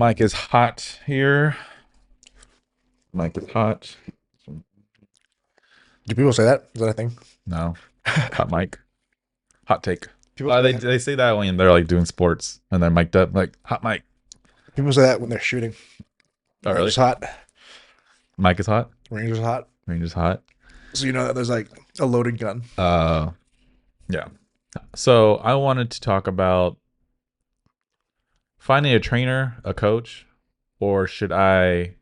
mic is hot here. Mic is hot. Do people say that? Is that a thing? No, hot mic. Hot take. People They say that, they say that when they're like doing sports and they're mic'd up, like hot mic. people say that when they're shooting. Oh, Range really? is hot. Mic is hot. Range is hot. Range is hot. So you know that there's like a loaded gun. Yeah. So I wanted to talk about finding a trainer, a coach, or should I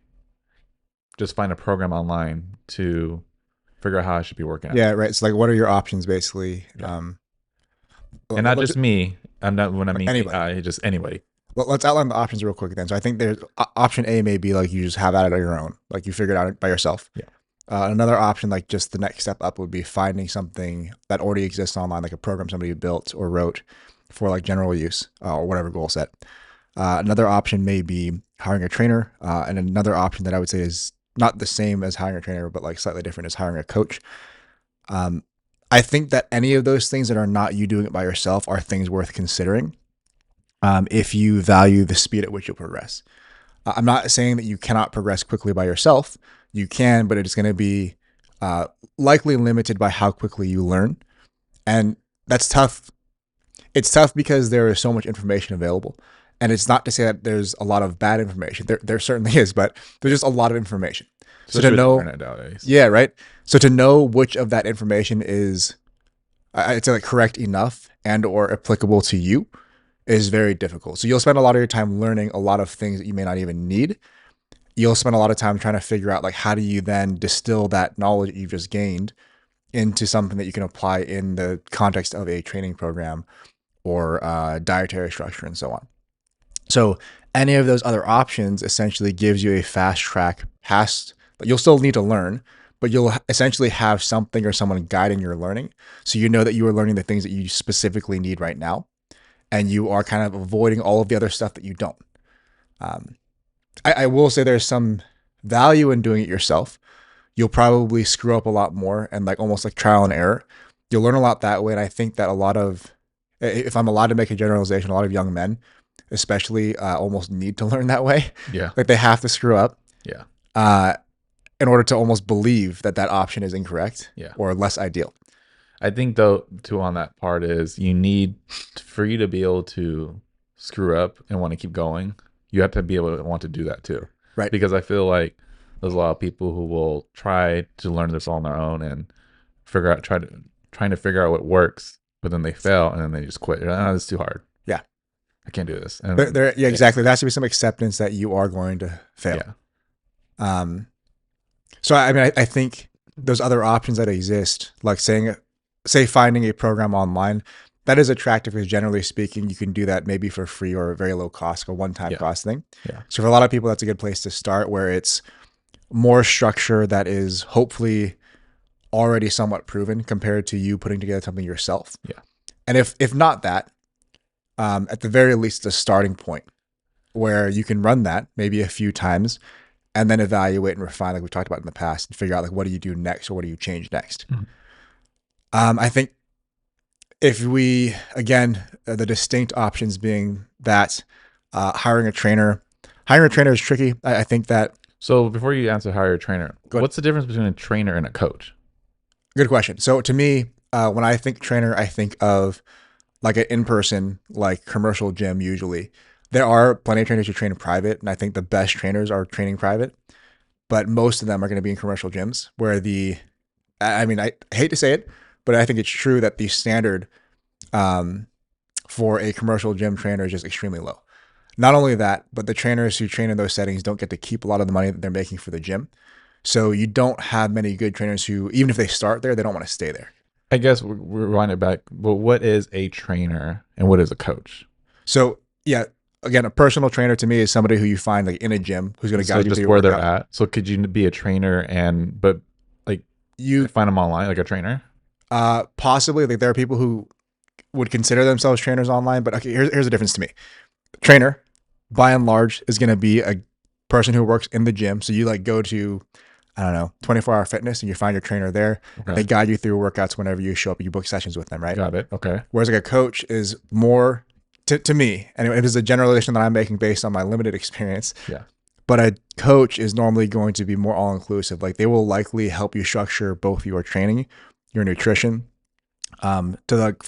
just find a program online to figure out how I should be working out? Yeah, right. So like, what are your options basically? Yeah. Um, And not let's- just me. I'm not when I mean anybody. just anybody. let's outline the options real quick then. So I think there's option A may be like you just have at it on your own, like you figure it out by yourself. Yeah. Another option, like just the next step up, would be finding something that already exists online, like a program somebody built or wrote for like general use or whatever goal set. Another option may be hiring a trainer, and another option that I would say is not the same as hiring a trainer, but like slightly different, is hiring a coach. I think that any of those things that are not you doing it by yourself are things worth considering if you value the speed at which you'll progress. I'm not saying that you cannot progress quickly by yourself. You can, but it's going to be likely limited by how quickly you learn. And that's tough. It's tough because there is so much information available. And it's not to say that there's a lot of bad information. There certainly is, but there's just a lot of information. So to know, yeah, right. So to know which of that information is, I'd say like correct enough and or applicable to you is very difficult. So you'll spend a lot of your time learning a lot of things that you may not even need. You'll spend a lot of time trying to figure out like how do you then distill that knowledge that you've just gained into something that you can apply in the context of a training program or dietary structure and so on. So any of those other options essentially gives you a fast track past. You'll still need to learn, but you'll essentially have something or someone guiding your learning. So you know that you are learning the things that you specifically need right now, and you are kind of avoiding all of the other stuff that you don't. I will say there's some value in doing it yourself. You'll probably screw up a lot more and like almost like trial and error. You'll learn a lot that way. And I think that a lot of, if I'm allowed to make a generalization, a lot of young men especially almost need to learn that way. Yeah. Like they have to screw up. Yeah. In order to almost believe that that option is incorrect. Yeah. Or less ideal. I think though too on that part is you need for you to be able to screw up and want to keep going, you have to be able to want to do that too. Right. Because I feel like there's a lot of people who will try to learn this all on their own and trying to figure out what works, but then they fail and then they just quit. Oh, it's too hard. Yeah. I can't do this. And yeah, exactly. There has to be some acceptance that you are going to fail. Yeah. So I mean, I think those other options that exist, like say finding a program online, that is attractive because generally speaking, you can do that maybe for free or a very low cost, a one-time cost thing. Yeah. So for a lot of people, that's a good place to start, where it's more structure that is hopefully already somewhat proven compared to you putting together something yourself. Yeah. And if not that, at the very least, a starting point where you can run that maybe a few times and then evaluate and refine, like we talked about in the past, and figure out like what do you do next or what do you change next. Mm-hmm. I think if we, again, the distinct options being that hiring a trainer is tricky. I think that. So before you answer hire a trainer, Go what's the difference between a trainer and a coach? Good question. So to me, when I think trainer, I think of like an in-person, like commercial gym usually. There are plenty of trainers who train in private, and I think the best trainers are training private, but most of them are going to be in commercial gyms where I hate to say it, but I think it's true that the standard for a commercial gym trainer is just extremely low. Not only that, but the trainers who train in those settings don't get to keep a lot of the money that they're making for the gym. So you don't have many good trainers who, even if they start there, they don't want to stay there. I guess we're rewind it back. But what is a trainer and what is a coach? So yeah, again, a personal trainer to me is somebody who you find like in a gym who's going to guide you just through your where they're workout. at. So could you be a trainer but like you find them online, like a trainer? Possibly. Like there are people who would consider themselves trainers online, but okay, here's the difference to me. Trainer, by and large, is going to be a person who works in the gym. So you like go to, I don't know, 24-hour fitness and you find your trainer there. Okay. They guide you through workouts whenever you show up. You book sessions with them, right? Got it. Okay. Whereas like a coach is more to me, and it is a generalization that I'm making based on my limited experience. Yeah. But a coach is normally going to be more all inclusive. Like they will likely help you structure both your training, your nutrition, to like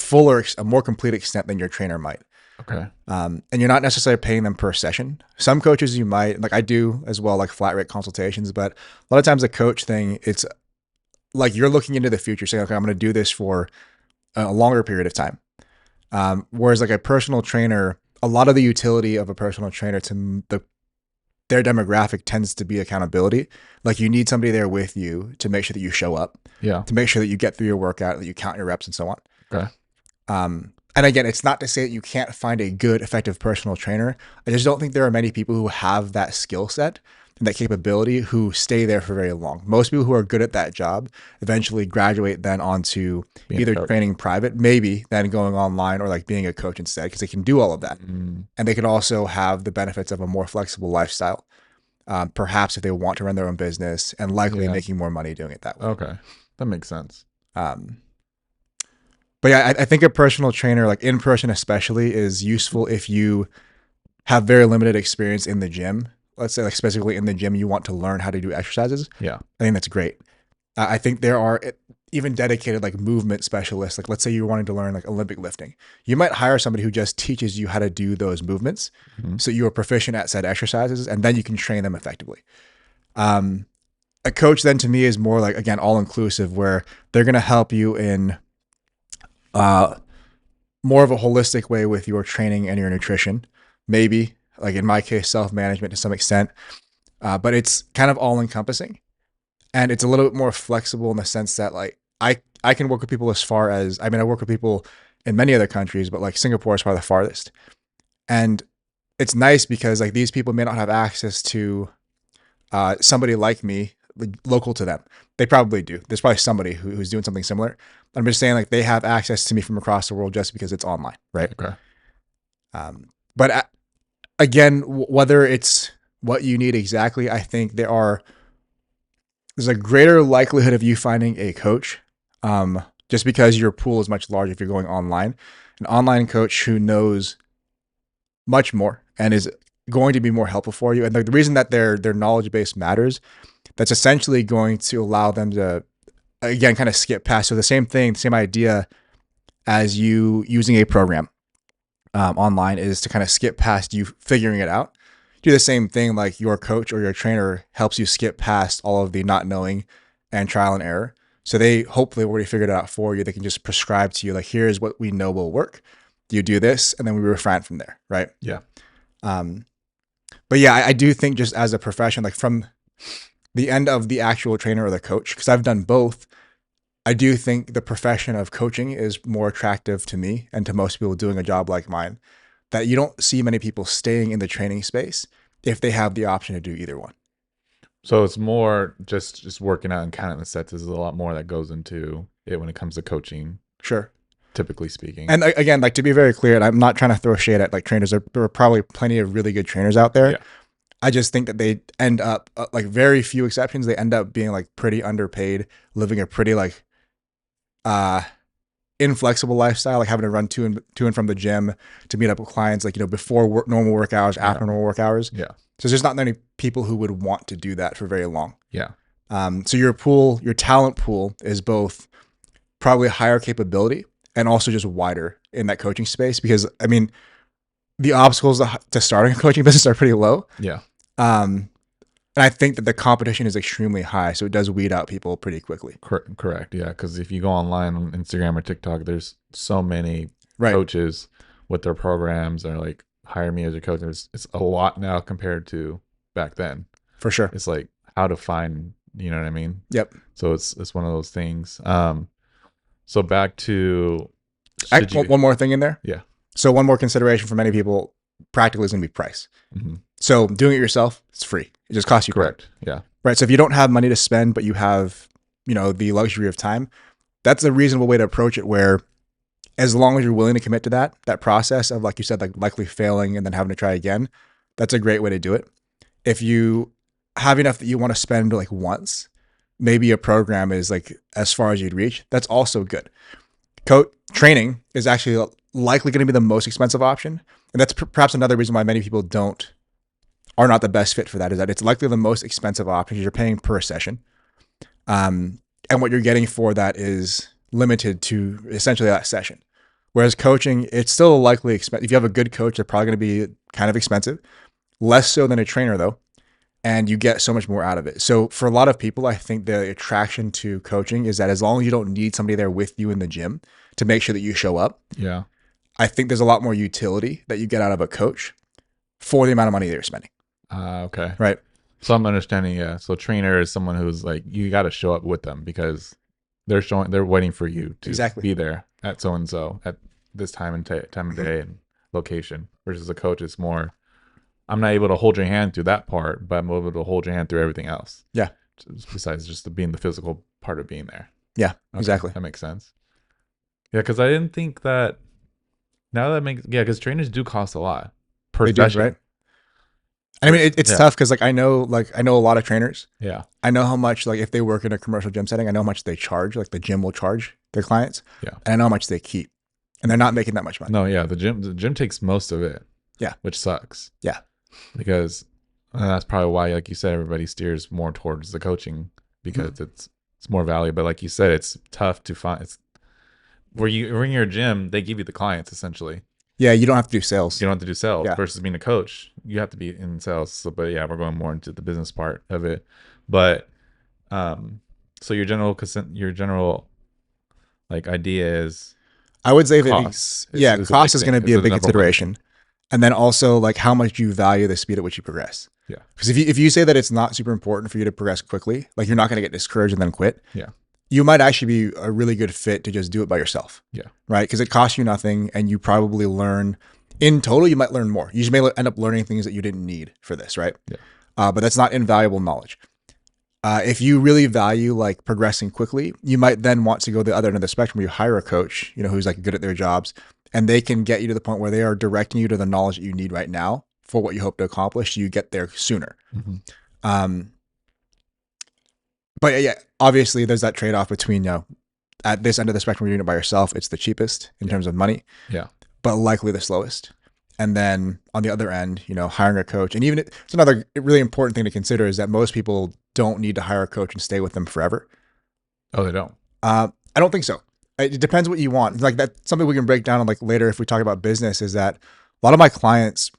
a more complete extent than your trainer might. Okay. And you're not necessarily paying them per session. Some coaches you might, like I do as well, like flat rate consultations. But a lot of times the coach thing, it's like you're looking into the future, saying, okay, I'm going to do this for a longer period of time. Whereas like a personal trainer, a lot of the utility of a personal trainer to their demographic tends to be accountability. Like you need somebody there with you to make sure that you show up, Yeah. to make sure that you get through your workout, that you count your reps and so on. Okay. And again, it's not to say that you can't find a good, effective personal trainer. I just don't think there are many people who have that skill set and that capability who stay there for very long. Most people who are good at that job eventually graduate then onto Being a either coach. training private, maybe then going online, or like being a coach instead, because they can do all of that. Mm, And they can also have the benefits of a more flexible lifestyle. Perhaps if they want to run their own business and likely Yeah. making more money doing it that way. okay. That makes sense. But yeah, I think a personal trainer, like in person especially, is useful if you have very limited experience in the gym. Let's say, like specifically in the gym, you want to learn how to do exercises. Yeah. I think that's great. I think there are even dedicated like movement specialists. Like let's say you're wanting to learn like Olympic lifting, you might hire somebody who just teaches you how to do those movements, Mhm. so you are proficient at said exercises, and then you can train them effectively. A coach then to me is more like, again, all inclusive, where they're going to help you in more of a holistic way with your training and your nutrition. Maybe like in my case, self-management to some extent, but it's kind of all encompassing, and it's a little bit more flexible in the sense that like I can work with people as far as, I mean, I work with people in many other countries, but like Singapore is probably the farthest. And it's nice because like these people may not have access to somebody like me, like, local to them. They probably do. There's probably somebody who's doing something similar. I'm just saying like they have access to me from across the world just because it's online, right? Okay. But again, whether it's what you need exactly, I think there's a greater likelihood of you finding a coach, just because your pool is much larger if you're going online. An online coach who knows much more and is going to be more helpful for you. And the reason that their knowledge base matters, that's essentially going to allow them to, again, kind of skip past. So the same thing, the same idea as you using a program online is to kind of skip past you figuring it out. Do the same thing, like your coach or your trainer helps you skip past all of the not knowing and trial and error. So they hopefully already figured it out for you. They can just prescribe to you, like, here's what we know will work. You do this, and then we refine from there, right? Yeah. But yeah, I do think just as a profession, like from the end of the actual trainer or the coach, because I've done both, I do think the profession of coaching is more attractive to me and to most people doing a job like mine, that you don't see many people staying in the training space if they have the option to do either one. So it's more just working out and counting the sets. There's a lot more that goes into it when it comes to coaching, Sure. typically speaking. And again, like to be very clear, and I'm not trying to throw shade at like trainers. There are probably plenty of really good trainers out there. Yeah. I just think that they end up, like very few exceptions, they end up being like pretty underpaid, living a pretty like inflexible lifestyle, like having to run to and from the gym to meet up with clients, like, you know, before normal work hours, after normal work hours. Yeah. So there's not many people who would want to do that for very long. Yeah. So your talent pool is both probably higher capability and also just wider in that coaching space, because I mean, the obstacles to starting a coaching business are pretty low. Yeah. And I think that the competition is extremely high, so it does weed out people pretty quickly. Correct. Yeah. Because if you go online on Instagram or TikTok, there's so many Right. coaches with their programs are like, hire me as a coach. It's a lot now compared to back then. For sure. It's like how to find, you know what I mean? Yep. So it's one of those things. So back to One more thing in there. Yeah. So one more consideration for many people practically is going to be price. Mm-hmm. So doing it yourself, it's free. It just costs you. Correct. Yeah. Right. So if you don't have money to spend, but you have, you know, the luxury of time, that's a reasonable way to approach it, where as long as you're willing to commit to that process of, like you said, like likely failing and then having to try again, that's a great way to do it. If you have enough that you want to spend like once, maybe a program is like as far as you'd reach. That's also good. Training is actually likely going to be the most expensive option. And that's perhaps another reason why many people are not the best fit for that, is that it's likely the most expensive option because you're paying per session. And what you're getting for that is limited to essentially that session. Whereas coaching, it's still likely expensive. If you have a good coach, they're probably going to be kind of expensive, less so than a trainer though. And you get so much more out of it. So for a lot of people, I think the attraction to coaching is that as long as you don't need somebody there with you in the gym to make sure that you show up, Yeah. I think there's a lot more utility that you get out of a coach for the amount of money that you're spending. Okay. Right. So I'm understanding. Yeah. So trainer is someone who's like, you got to show up with them because they're waiting for you to Exactly. be there at so and so at this time and time of day and location. Versus a coach, it's more, I'm not able to hold your hand through that part, but I'm able to hold your hand through everything else. Yeah. Besides just being the physical part of being there. Yeah, Okay, exactly. that makes sense. Yeah, because I didn't think that. Now that makes because trainers do cost a lot per They do, session. right? I mean, it's Yeah. tough because I know a lot of trainers. Yeah. I know how much, like, if they work in a commercial gym setting, I know how much they charge, like the gym will charge their clients. Yeah. And I know how much they keep. And they're not making that much money. No, yeah, the gym takes most of it. Yeah. Which sucks. Yeah. Because that's probably why, like you said, everybody steers more towards the coaching because it's more value. But like you said, it's tough to find. It's where you're in your gym, they give you the clients essentially. Yeah, you don't have to do sales. You don't have to do sales Yeah. versus being a coach. You have to be in sales. So, but yeah, we're going more into the business part of it. But so your general like idea is I would say that cost. cost is going to be a big number one. consideration. And then also like how much you value the speed at which you progress. Yeah. Because if you say that it's not super important for you to progress quickly, like you're not going to get discouraged and then quit. Yeah. You might actually be a really good fit to just do it by yourself. Yeah. Right. Because it costs you nothing and you probably learn in total, you might learn more. You just may end up learning things that you didn't need for this. Right. Yeah. But that's not invaluable knowledge. If you really value like progressing quickly, you might then want to go the other end of the spectrum where you hire a coach, who's like good at their jobs, and they can get you to the point where they are directing you to the knowledge that you need right now for what you hope to accomplish. So you get there sooner. Mm-hmm. But yeah, obviously there's that trade-off between, at this end of the spectrum, you're doing it by yourself. It's the cheapest in terms of money, Yeah. but likely the slowest. And then on the other end, hiring a coach, and even it's another really important thing to consider is that most people don't need to hire a coach and stay with them forever. Oh, they don't. I don't think so. It depends what you want. Like that's something we can break down on like later if we talk about business, is that a lot of my clients,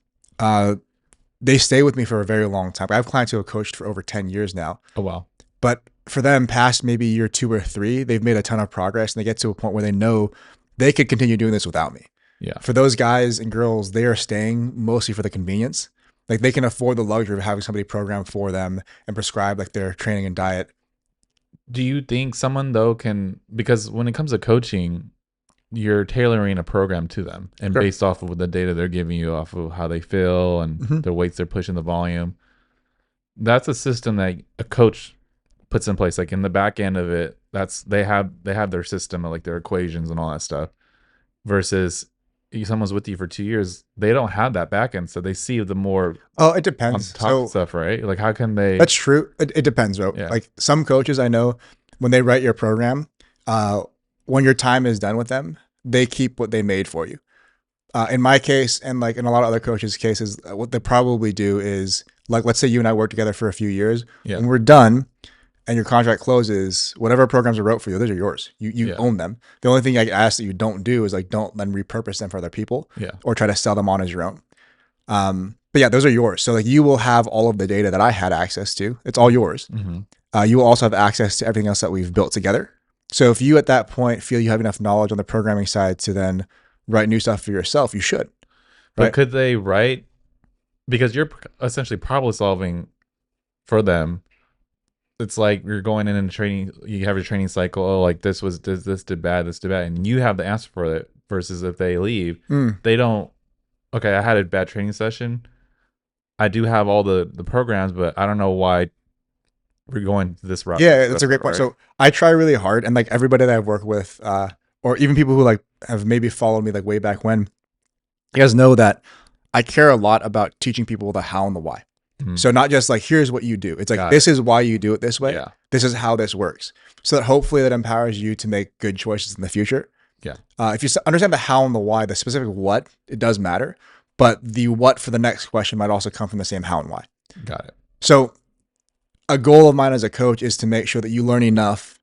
they stay with me for a very long time. I have clients who have coached for over 10 years now. Oh, wow. But for them, past maybe year 2 or 3, they've made a ton of progress and they get to a point where they know they could continue doing this without me. Yeah. For those guys and girls, they are staying mostly for the convenience. Like they can afford the luxury of having somebody program for them and prescribe like their training and diet. Do you think someone though because when it comes to coaching, you're tailoring a program to them and Sure. based off of the data they're giving you, off of how they feel and the weights they're pushing, the volume. That's a system that a coach puts in place. Like in the back end of it, they have their system, like their equations and all that stuff. Versus someone's with you for 2 years, they don't have that back end, so they see the more Oh, it on depends. top stuff, right? Like how can they? That's true. It depends, bro. Yeah. Like some coaches I know, when they write your program, when your time is done with them, they keep what they made for you. In my case, and like in a lot of other coaches' cases, what they probably do is, like, let's say you and I work together for a few years. Yeah. When we're done and your contract closes, whatever programs are wrote for you, those are yours. You Yeah. own them. The only thing I ask that you don't do is like don't then repurpose them for other people Yeah. or try to sell them on as your own. But yeah, those are yours. So like you will have all of the data that I had access to. It's all yours. Mm-hmm. You will also have access to everything else that we've built together. So if you at that point feel you have enough knowledge on the programming side to then write new stuff for yourself, you should. But Right. could they write, because you're essentially problem solving for them. It's like you're going in and training, you have your training cycle. Oh, like this did bad, this did bad. And you have the answer for it versus if they leave, they don't, okay, I had a bad training session. I do have all the programs, but I don't know why we're going this route. Yeah, that's a great point. Right? So I try really hard, and like everybody that I've worked with, or even people who like have maybe followed me like way back when, you guys know that I care a lot about teaching people the how and the why. Mhm. So not just like, here's what you do. It's like, Got this is why you do it this way. Yeah. This is how this works. So that hopefully that empowers you to make good choices in the future. Yeah. If you understand the how and the why, the specific what, it does matter. But the what for the next question might also come from the same how and why. Got it. So a goal of mine as a coach is to make sure that you learn enough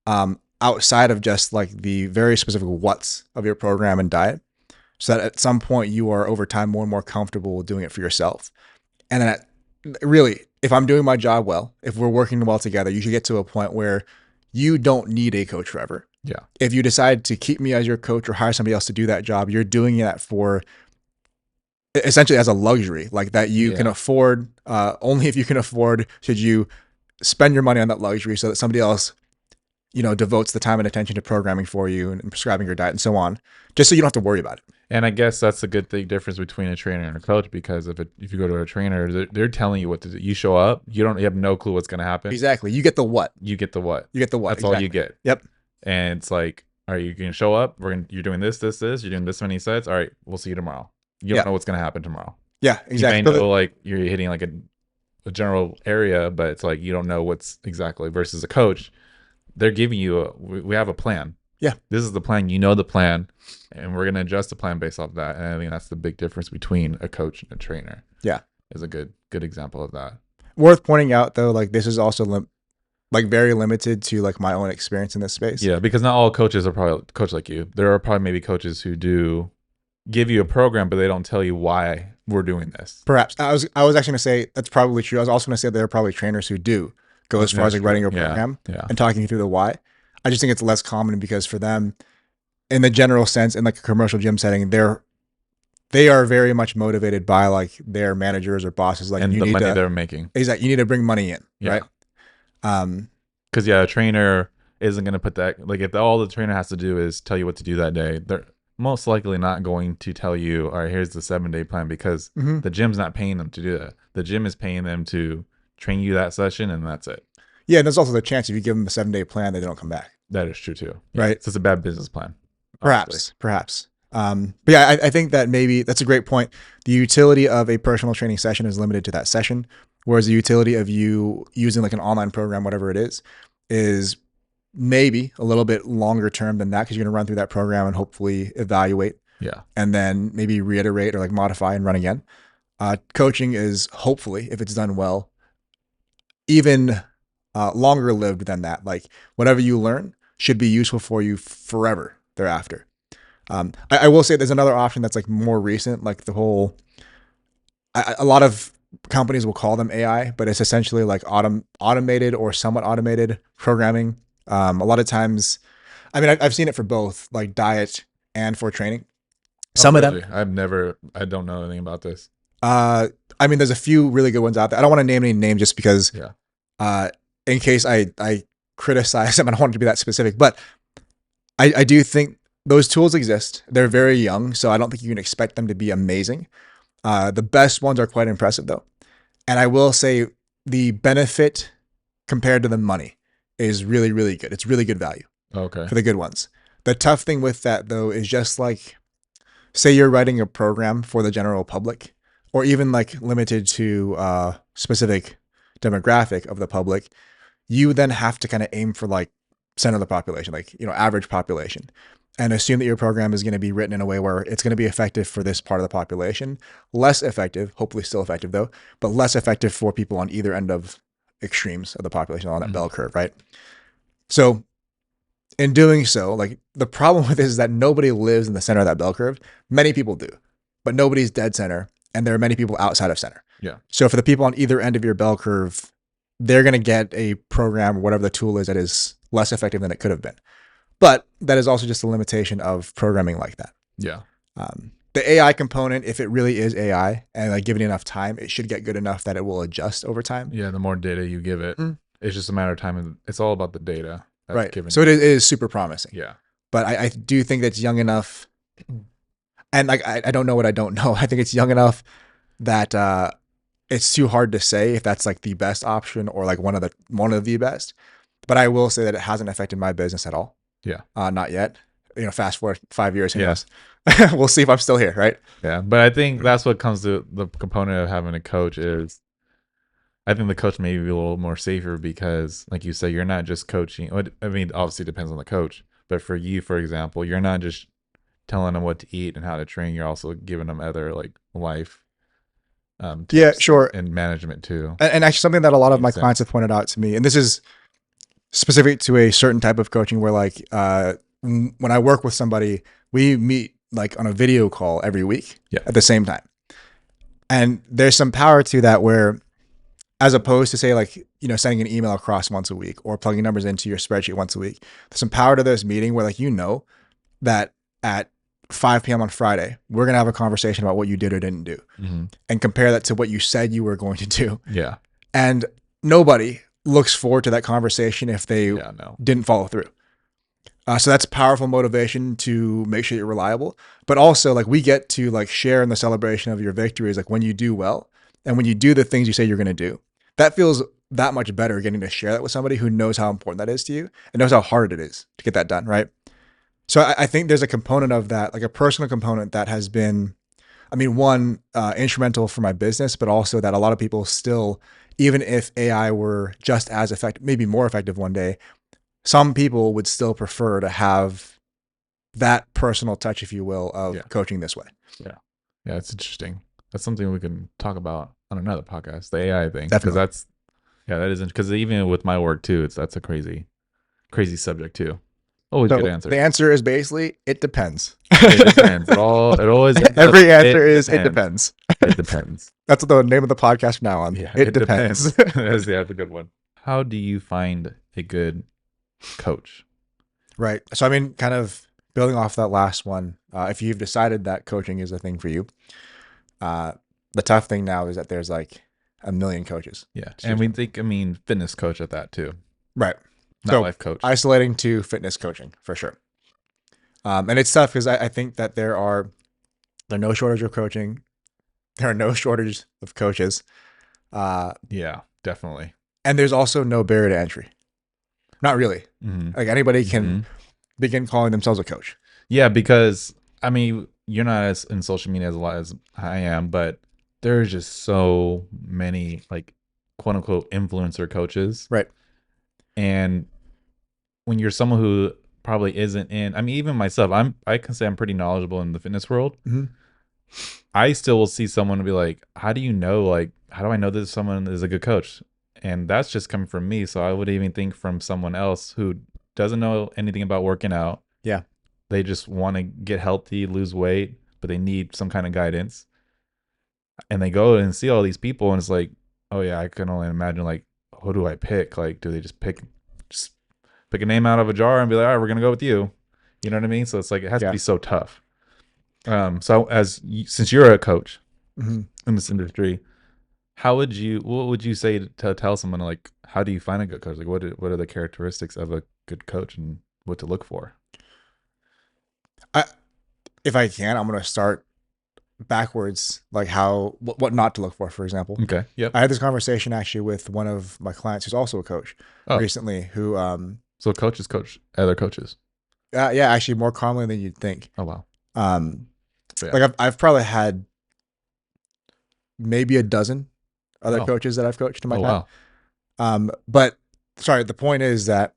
outside of just like the very specific what's of your program and diet, so that at some point you are over time more and more comfortable doing it for yourself. And then really, if I'm doing my job well, if we're working well together, you should get to a point where you don't need a coach forever. Yeah. If you decide to keep me as your coach or hire somebody else to do that job, you're doing that for essentially as a luxury, like that you can afford. Only if you can afford should you spend your money on that luxury, so that somebody else, devotes the time and attention to programming for you and prescribing your diet and so on, just so you don't have to worry about it. And I guess that's a good thing difference between a trainer and a coach, because if you go to a trainer, they're telling you what to do. You show up, you have no clue what's going to happen. Exactly. You get the what. You get the what. You get the what. That's exactly. all you get. Yep. And it's like, are you going to show up? You're doing this. You're doing this many sets. All right, we'll see you tomorrow. You don't know what's going to happen tomorrow. Yeah, exactly. You may know like you're hitting like a general area, but it's like you don't know what's exactly. Versus a coach, they're giving you we have a plan. Yeah. This is the plan. You know the plan, and we're going to adjust the plan based off that. And I think that's the big difference between a coach and a trainer. Yeah. Is a good example of that. Worth pointing out though, like this is also very limited to like my own experience in this space. Yeah, because not all coaches are probably coach like you. There are probably maybe coaches who do give you a program, but they don't tell you why we're doing this. Perhaps. I was actually going to say that's probably true. I was also going to say there are probably trainers who do go as far as like writing your program and talking you through the why. I just think it's less common because for them, in the general sense, in like a commercial gym setting, they are very much motivated by like their managers or bosses, like and the money they're making. Exactly. You need to bring money in, right? Because a trainer isn't going to put that, like if all the trainer has to do is tell you what to do that day, they're most likely not going to tell you, all right, here's the 7-day plan, because the gym's not paying them to do that. The gym is paying them to train you that session, and that's it. Yeah, and there's also the chance if you give them a 7-day plan that they don't come back. That is true too. Right. So it's a bad business plan. Perhaps. But yeah, I think that maybe that's a great point. The utility of a personal training session is limited to that session, whereas the utility of you using like an online program, whatever it is maybe a little bit longer term than that, because you're going to run through that program and hopefully evaluate. Yeah. And then maybe reiterate or like modify and run again. Coaching is hopefully, if it's done well, even longer lived than that. Like whatever you learn should be useful for you forever thereafter. I will say there's another option that's like more recent, like the whole, a lot of companies will call them AI, but it's essentially like automated or somewhat automated programming. A lot of times, I mean, I've seen it for both like diet and for training. Some of them, I don't know anything about this. I mean, there's a few really good ones out there. I don't want to name any names just because, in case I criticize them, I don't want it to be that specific, but I do think those tools exist. They're very young, so I don't think you can expect them to be amazing. The best ones are quite impressive though. And I will say the benefit compared to the money is really, really good. It's really good value for the good ones. The tough thing with that though is just like, say you're writing a program for the general public, or even like limited to a specific demographic of the public, you then have to kind of aim for like center of the population, like, average population, and assume that your program is going to be written in a way where it's going to be effective for this part of the population, less effective, hopefully still effective though, but less effective for people on either end of extremes of the population on that bell curve, right? So in doing so, like the problem with this is that nobody lives in the center of that bell curve. Many people do, but nobody's dead center. And there are many people outside of center. Yeah. So for the people on either end of your bell curve, they're going to get a program, whatever the tool is, that is less effective than it could have been. But that is also just a limitation of programming like that. Yeah. The AI component, if it really is AI and like given enough time, it should get good enough that it will adjust over time. Yeah. The more data you give it, it's just a matter of time. And it's all about the data. Right. So it is super promising. Yeah. But I do think that's young enough. And like, I don't know what I don't know. I think it's young enough that it's too hard to say if that's like the best option or like one of the best. But I will say that it hasn't affected my business at all. Yeah. Not yet. Fast forward 5 years. Yes. We'll see if I'm still here. Right. Yeah. But I think that's what comes to the component of having a coach is, I think the coach may be a little more safer because, like you say, you're not just coaching. I mean, obviously it depends on the coach, But for you, for example, you're not just telling them what to eat and how to train. You're also giving them other like life Yeah, tips sure. and management too. And actually, something that a lot of my Makes clients sense. have pointed out to me, and this is specific to a certain type of coaching where like when I work with somebody, we meet like on a video call every week Yeah. at the same time. And there's some power to that where, as opposed to say like, you know, sending an email across once a week or plugging numbers into your spreadsheet once a week, there's some power to this meeting where like, you know, that at 5 p.m. on Friday, we're going to have a conversation about what you did or didn't do and compare that to what you said you were going to do. Yeah. And nobody looks forward to that conversation if they Yeah. No. didn't follow through. So that's powerful motivation to make sure you're reliable. But also, like, we get to like share in the celebration of your victories, like when you do well and when you do the things you say you're going to do. That feels that much better getting to share that with somebody who knows how important that is to you and knows how hard it is to get that done, right? So I think there's a component of that, like a personal component that has been, I mean, one, instrumental for my business, but also that a lot of people still, even if AI were just as effective, maybe more effective one day, some people would still prefer to have that personal touch, if you will, of Yeah. coaching this way. Yeah, it's interesting. That's something we can talk about on another podcast, the AI thing. Definitely. Because that is, because even with my work too, that's a crazy subject too. Always So good answer. the answer is basically, it depends. It depends. It always ends up, Every answer is, it depends. It depends. That's the name of the podcast from now on. Yeah, it depends. That's a good one. How do you find a good coach? Right. So, I mean, kind of building off that last one, if you've decided that coaching is a thing for you, the tough thing now is that there's like a million coaches. Yeah. And we think, fitness coach at that too. Right. Not So, life coach. Isolating to fitness coaching for sure. And it's tough because I think that there are no shortage of coaching. There are no shortage of coaches. Yeah, definitely. And there's also no barrier to entry. Not really. Mm-hmm. Like anybody can begin calling themselves a coach. Yeah, because you're not as in social media as a lot as I am, but there's just so many like quote unquote influencer coaches. Right. And when you're someone who probably isn't in, even myself, I can say I'm pretty knowledgeable in the fitness world. Mm-hmm. I still will see someone and be like, how do you know, like, how do I know that someone is a good coach? And that's just coming from me. So I would even think from someone else who doesn't know anything about working out. Yeah. They just want to get healthy, lose weight, but they need some kind of guidance. And they go and see all these people and it's like, oh yeah, I can only imagine, like, who do I pick? Like, do they just pick a name out of a jar and be like, all right, we're going to go with you. You know what I mean? So it's like, it has to be so tough. So since you're a coach in this industry, what would you say to tell someone, like, how do you find a good coach? Like, what are the characteristics of a good coach and what to look for? If I can, I'm going to start backwards, like what not to look for example. Okay. Yep. I had this conversation actually with one of my clients who's also a coach recently who, so coaches coach other coaches. Yeah, actually more commonly than you'd think. Oh, wow. Like I've probably had maybe a dozen other coaches that I've coached in my time. Wow. But sorry, the point is that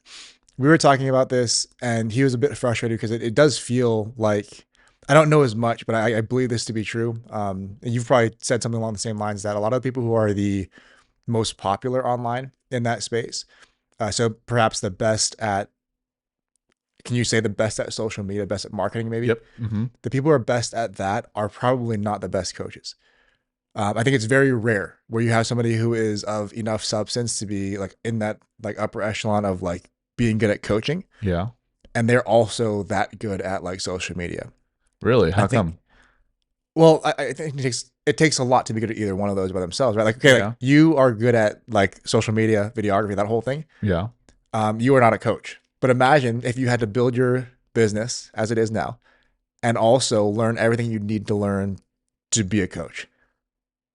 we were talking about this and he was a bit frustrated because it does feel like, I don't know as much, but I believe this to be true. And you've probably said something along the same lines that a lot of people who are the most popular online in that space, so perhaps the best at, can you say the best at social media, best at marketing maybe? Yep. Mm-hmm. The people who are best at that are probably not the best coaches. I think it's very rare where you have somebody who is of enough substance to be like in that like upper echelon of like being good at coaching. Yeah. And they're also that good at like social media. Really? How come? Well, I think it takes a lot to be good at either one of those by themselves, right? Like, okay, like you are good at like social media, videography, that whole thing. Yeah. You are not a coach. But imagine if you had to build your business as it is now and also learn everything you need to learn to be a coach.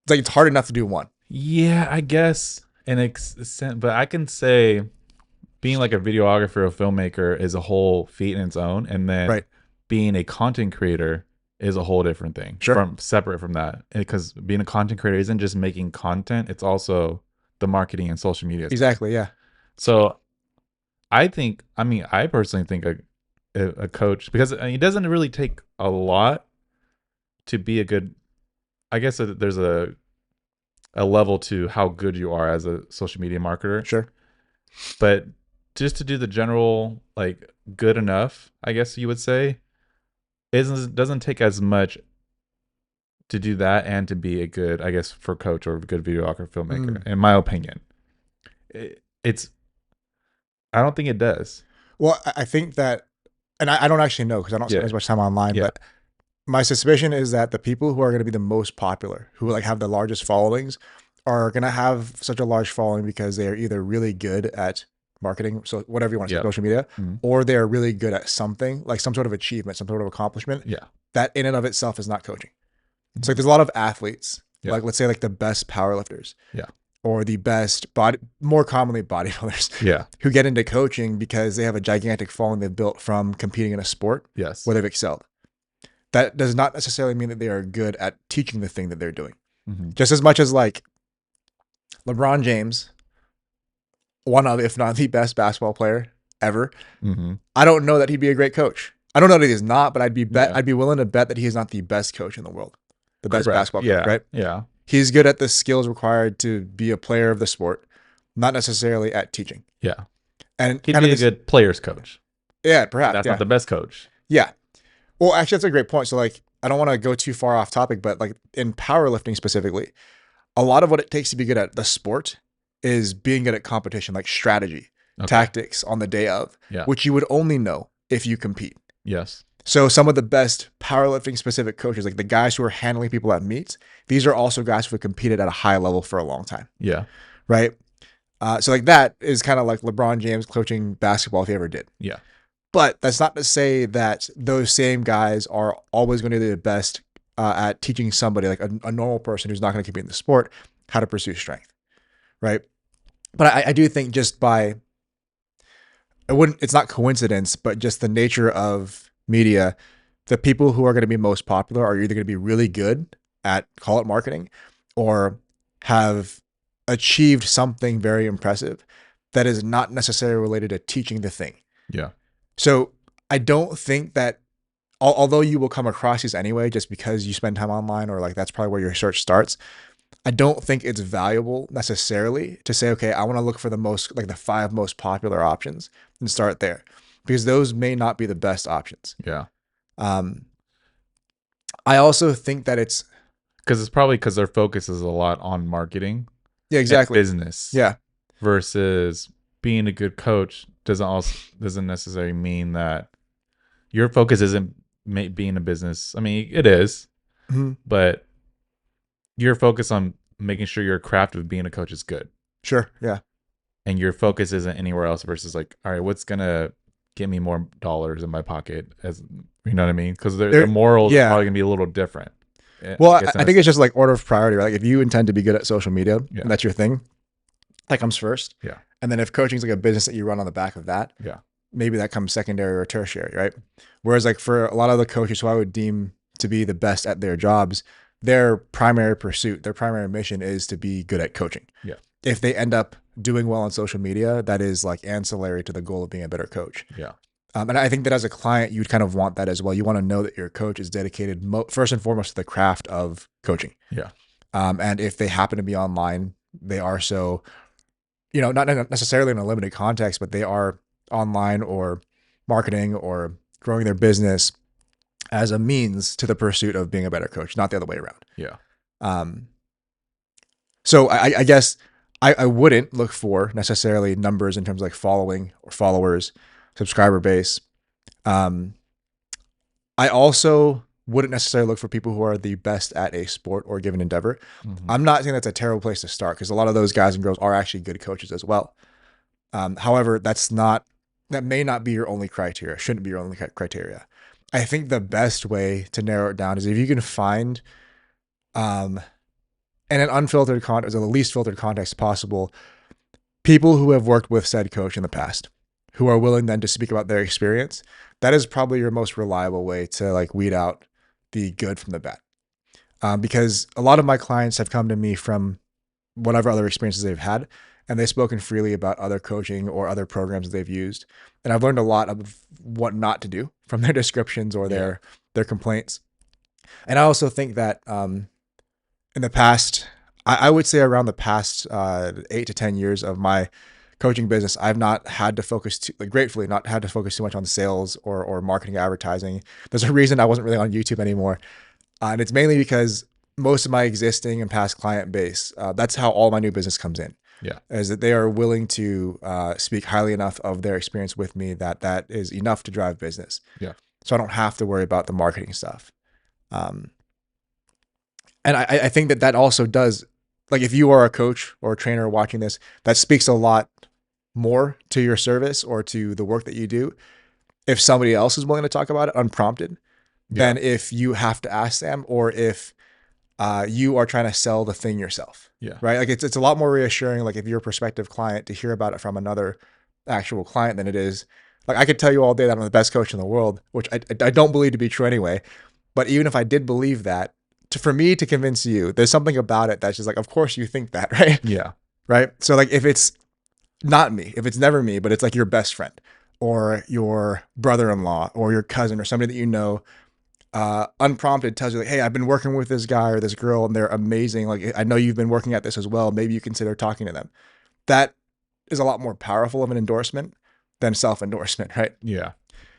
It's like, it's hard enough to do one. Yeah, I guess. But I can say being like a videographer, a filmmaker is a whole feat in its own. And then being a content creator is a whole different thing. Sure. Separate from that. Because being a content creator isn't just making content, it's also the marketing and social media. Exactly, yeah. So I personally think a coach, because it doesn't really take a lot to be a good. I guess there's a level to how good you are as a social media marketer, Sure. but just to do the general like good enough, I guess you would say, isn't doesn't take as much to do that and to be a good, I guess, for coach or a good videographer filmmaker. In my opinion, it's I don't think it does. Well, I think that, and I don't actually know because I don't spend Yeah, as much time online, yeah, but my suspicion is that the people who are going to be the most popular, who like have the largest followings, are going to have such a large following because they are either really good at marketing, so whatever you want to say, yeah, social media, mhm, or they are really good at something like some sort of achievement, some sort of accomplishment yeah, that in and of itself is not coaching. So mhm, like there's a lot of athletes, yeah, like let's say like the best powerlifters yeah, or the best more commonly bodybuilders yeah, who get into coaching because they have a gigantic following they've built from competing in a sport yes, where they've excelled. That does not necessarily mean that they are good at teaching the thing that they're doing. hmm, Just as much as like LeBron James, one of, if not the best basketball player ever, hmm, I don't know that he'd be a great coach. I don't know that he's not, but yeah, I'd be willing to bet that he is not the best coach in the world, the best correct, basketball coach, yeah, right? yeah. He's good at the skills required to be a player of the sport, not necessarily at teaching. Yeah. And He'd kind of be a this, good players coach, yeah, but perhaps, that's not yeah, the best coach. yeah. Well, actually, that's a great point. So, like, I don't want to go too far off topic, but like in powerlifting specifically, a lot of what it takes to be good at the sport is being good at competition, like strategy, Okay. tactics on the day of, Yeah. which you would only know if you compete. Yes. So some of the best powerlifting specific coaches, like the guys who are handling people at meets, these are also guys who have competed at a high level for a long time, Yeah. right? So like that is kind of like LeBron James coaching basketball if he ever did. Yeah. But that's not to say that those same guys are always going to be the best at teaching somebody like a normal person who's not going to compete in the sport how to pursue strength, right? But I do think just by it's not coincidence, but just the nature of media, the people who are going to be most popular are either going to be really good at call it marketing or have achieved something very impressive that is not necessarily related to teaching the thing. Yeah. So I don't think that, although you will come across these anyway, just because you spend time online or like that's probably where your search starts, I don't think it's valuable necessarily to say, okay, I want to look for the most, like the 5 most popular options and start there because those may not be the best options. Yeah. Um, I also think that it's, Because it's probably because their focus is a lot on marketing yeah, and exactly. business. Yeah. Versus being a good coach doesn't necessarily mean that your focus isn't being a business. I mean, it is, Mhm. but your focus on making sure your craft of being a coach is good, Sure. Yeah. and your focus isn't anywhere else. Versus like, all right, what's gonna get me more dollars in my pocket? As you know what I mean? Because the morals are Yeah. probably gonna be a little different. Well, guess in I a think it's just like order of priority, right? Like if you intend to be good at social media Yeah. and that's your thing, that comes first. Yeah. And then if coaching is like a business that you run on the back of that, Yeah. maybe that comes secondary or tertiary, right? Whereas like for a lot of the coaches who I would deem to be the best at their jobs, their primary pursuit, their primary mission is to be good at coaching. Yeah. If they end up doing well on social media, that is like ancillary to the goal of being a better coach. Yeah. And I think that as a client, you'd kind of want that as well. You want to know that your coach is dedicated first and foremost to the craft of coaching. Yeah. And if they happen to be online, they are so, not necessarily in a limited context, but they are online or marketing or growing their business as a means to the pursuit of being a better coach, not the other way around. Yeah. So I guess I wouldn't look for necessarily numbers in terms of like following or followers, subscriber base. I also wouldn't necessarily look for people who are the best at a sport or given endeavor. Mhm. I'm not saying that's a terrible place to start because a lot of those guys and girls are actually good coaches as well. However, that may not be your only criteria, shouldn't be your only criteria. I think the best way to narrow it down is if you can find, in an unfiltered context or the least filtered context possible, people who have worked with said coach in the past, who are willing then to speak about their experience. That is probably your most reliable way to like weed out the good from the bad. Because a lot of my clients have come to me from whatever other experiences they've had, and they've spoken freely about other coaching or other programs that they've used. And I've learned a lot of what not to do from their descriptions or their complaints. And I also think that in the past, I would say around the past 8 to 10 years of my coaching business, I've not had to focus gratefully not had to focus too much on sales or marketing, advertising. There's a reason I wasn't really on YouTube anymore, and it's mainly because most of my existing and past client base, that's how all my new business comes in. Yeah. Is that they are willing to speak highly enough of their experience with me that is enough to drive business. Yeah. So I don't have to worry about the marketing stuff. And I think that also does, like, if you are a coach or a trainer watching this, that speaks a lot more to your service or to the work that you do if somebody else is willing to talk about it unprompted than if you have to ask them, or if you are trying to sell the thing yourself. Yeah. Right. Like it's a lot more reassuring, like if you're a prospective client, to hear about it from another actual client than it is. Like, I could tell you all day that I'm the best coach in the world, which I don't believe to be true anyway. But even if I did believe that, for me to convince you, there's something about it that's just like, of course you think that, right? Yeah. Right. So like, if it's not me, if it's never me, but it's like your best friend or your brother-in-law or your cousin or somebody that you know, unprompted tells you like, hey, I've been working with this guy or this girl and they're amazing. Like, I know you've been working at this as well. Maybe you consider talking to them. That is a lot more powerful of an endorsement than self-endorsement, right? Yeah.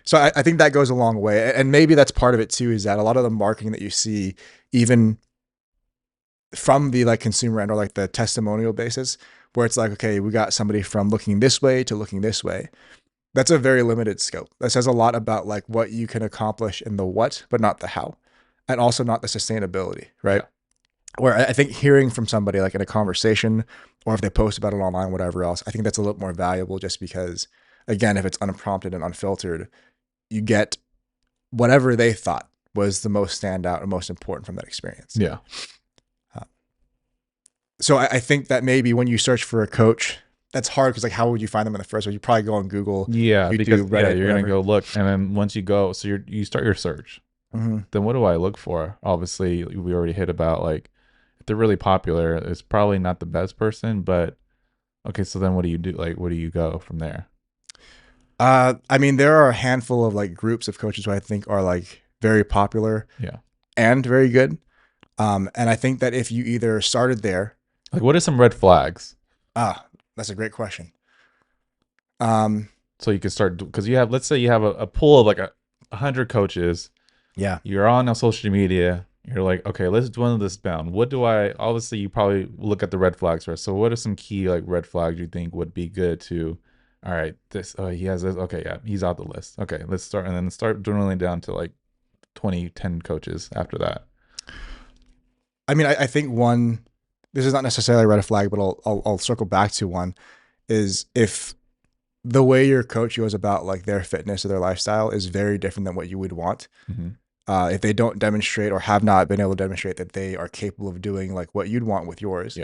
So I think that goes a long way. And maybe that's part of it too, is that a lot of the marketing that you see, even from the like consumer end or like the testimonial basis, where it's like, okay, we got somebody from looking this way to looking this way. That's a very limited scope. That says a lot about like what you can accomplish in the what, but not the how, and also not the sustainability, right? Yeah. Where I think hearing from somebody like in a conversation, or if they post about it online, whatever else, I think that's a little more valuable, just because, again, if it's unprompted and unfiltered, you get whatever they thought was the most standout and most important from that experience. Yeah. So I think that maybe when you search for a coach, that's hard because like, how would you find them in the first place? You probably go on Google. Yeah, YouTube, because Reddit, you're gonna go look, and then once you go, so you start your search. Mm-hmm. Then what do I look for? Obviously, we already hit about like, if they're really popular, it's probably not the best person, but okay. So then what do you do? Like, what do you go from there? I mean, there are a handful of like groups of coaches who I think are like very popular, and very good. And I think that if you either started there, like, what are some red flags? That's a great question. So you can start, because you have, let's say you have a pool of like 100 coaches. Yeah. You're on social media. You're like, okay, let's dwindle this down. What do obviously you probably look at the red flags first. So what are some key like red flags you think would be good to, all right, he has this. Okay. Yeah. He's out the list. Okay. Let's start, and then start dwindling down to like 10 coaches after that. I mean, I think one, this is not necessarily a red flag, but I'll circle back to one, is if the way your coach goes about like their fitness or their lifestyle is very different than what you would want. Mm-hmm. If they don't demonstrate or have not been able to demonstrate that they are capable of doing like what you'd want with yours,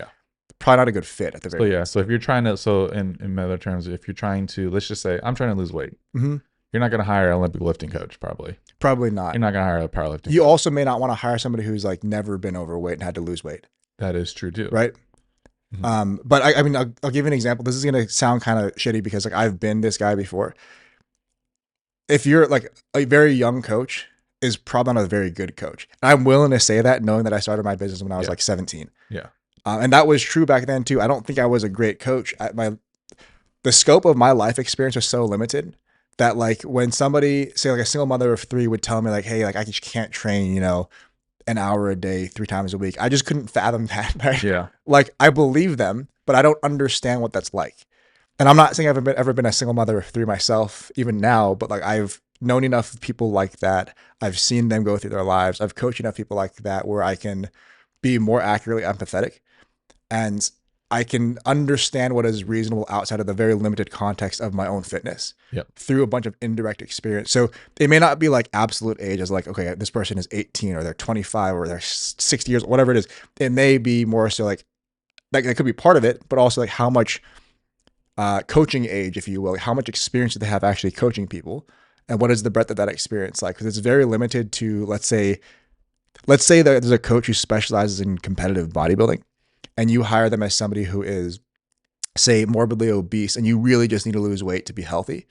probably not a good fit at the very least. So if you're trying to, so in other terms, if you're trying to, let's just say I'm trying to lose weight, mm-hmm. You're not going to hire an Olympic lifting coach, probably. Probably not. You're not going to hire a powerlifting You coach. also may not want to hire somebody who's like never been overweight and had to lose weight. That is true too. Right? Mm-hmm. But I mean, I'll give you an example. This is going to sound kind of shitty because like I've been this guy before. If you're like a very young coach is probably not a very good coach. I'm willing to say that, knowing that I started my business when I was like 17. Yeah. And that was true back then too. I don't think I was a great coach. The scope of my life experience was so limited that like when somebody, say like a single mother of 3 would tell me like, hey, like I just can't train, you know, an hour a day, 3 times a week. I just couldn't fathom that. Right? Yeah. Like I believe them, but I don't understand what that's like. And I'm not saying I've ever been a single mother of 3 myself, even now, but like I've known enough people like that. I've seen them go through their lives. I've coached enough people like that where I can be more accurately empathetic, and I can understand what is reasonable outside of the very limited context of my own fitness through a bunch of indirect experience. So it may not be like absolute age as like, okay, this person is 18 or they're 25 or they're 60 years, whatever it is. It may be more so like that could be part of it, but also like how much coaching age, if you will, like how much experience do they have actually coaching people, and what is the breadth of that experience like? Because it's very limited to, let's say that there's a coach who specializes in competitive bodybuilding, and you hire them as somebody who is, say, morbidly obese, and you really just need to lose weight to be healthy,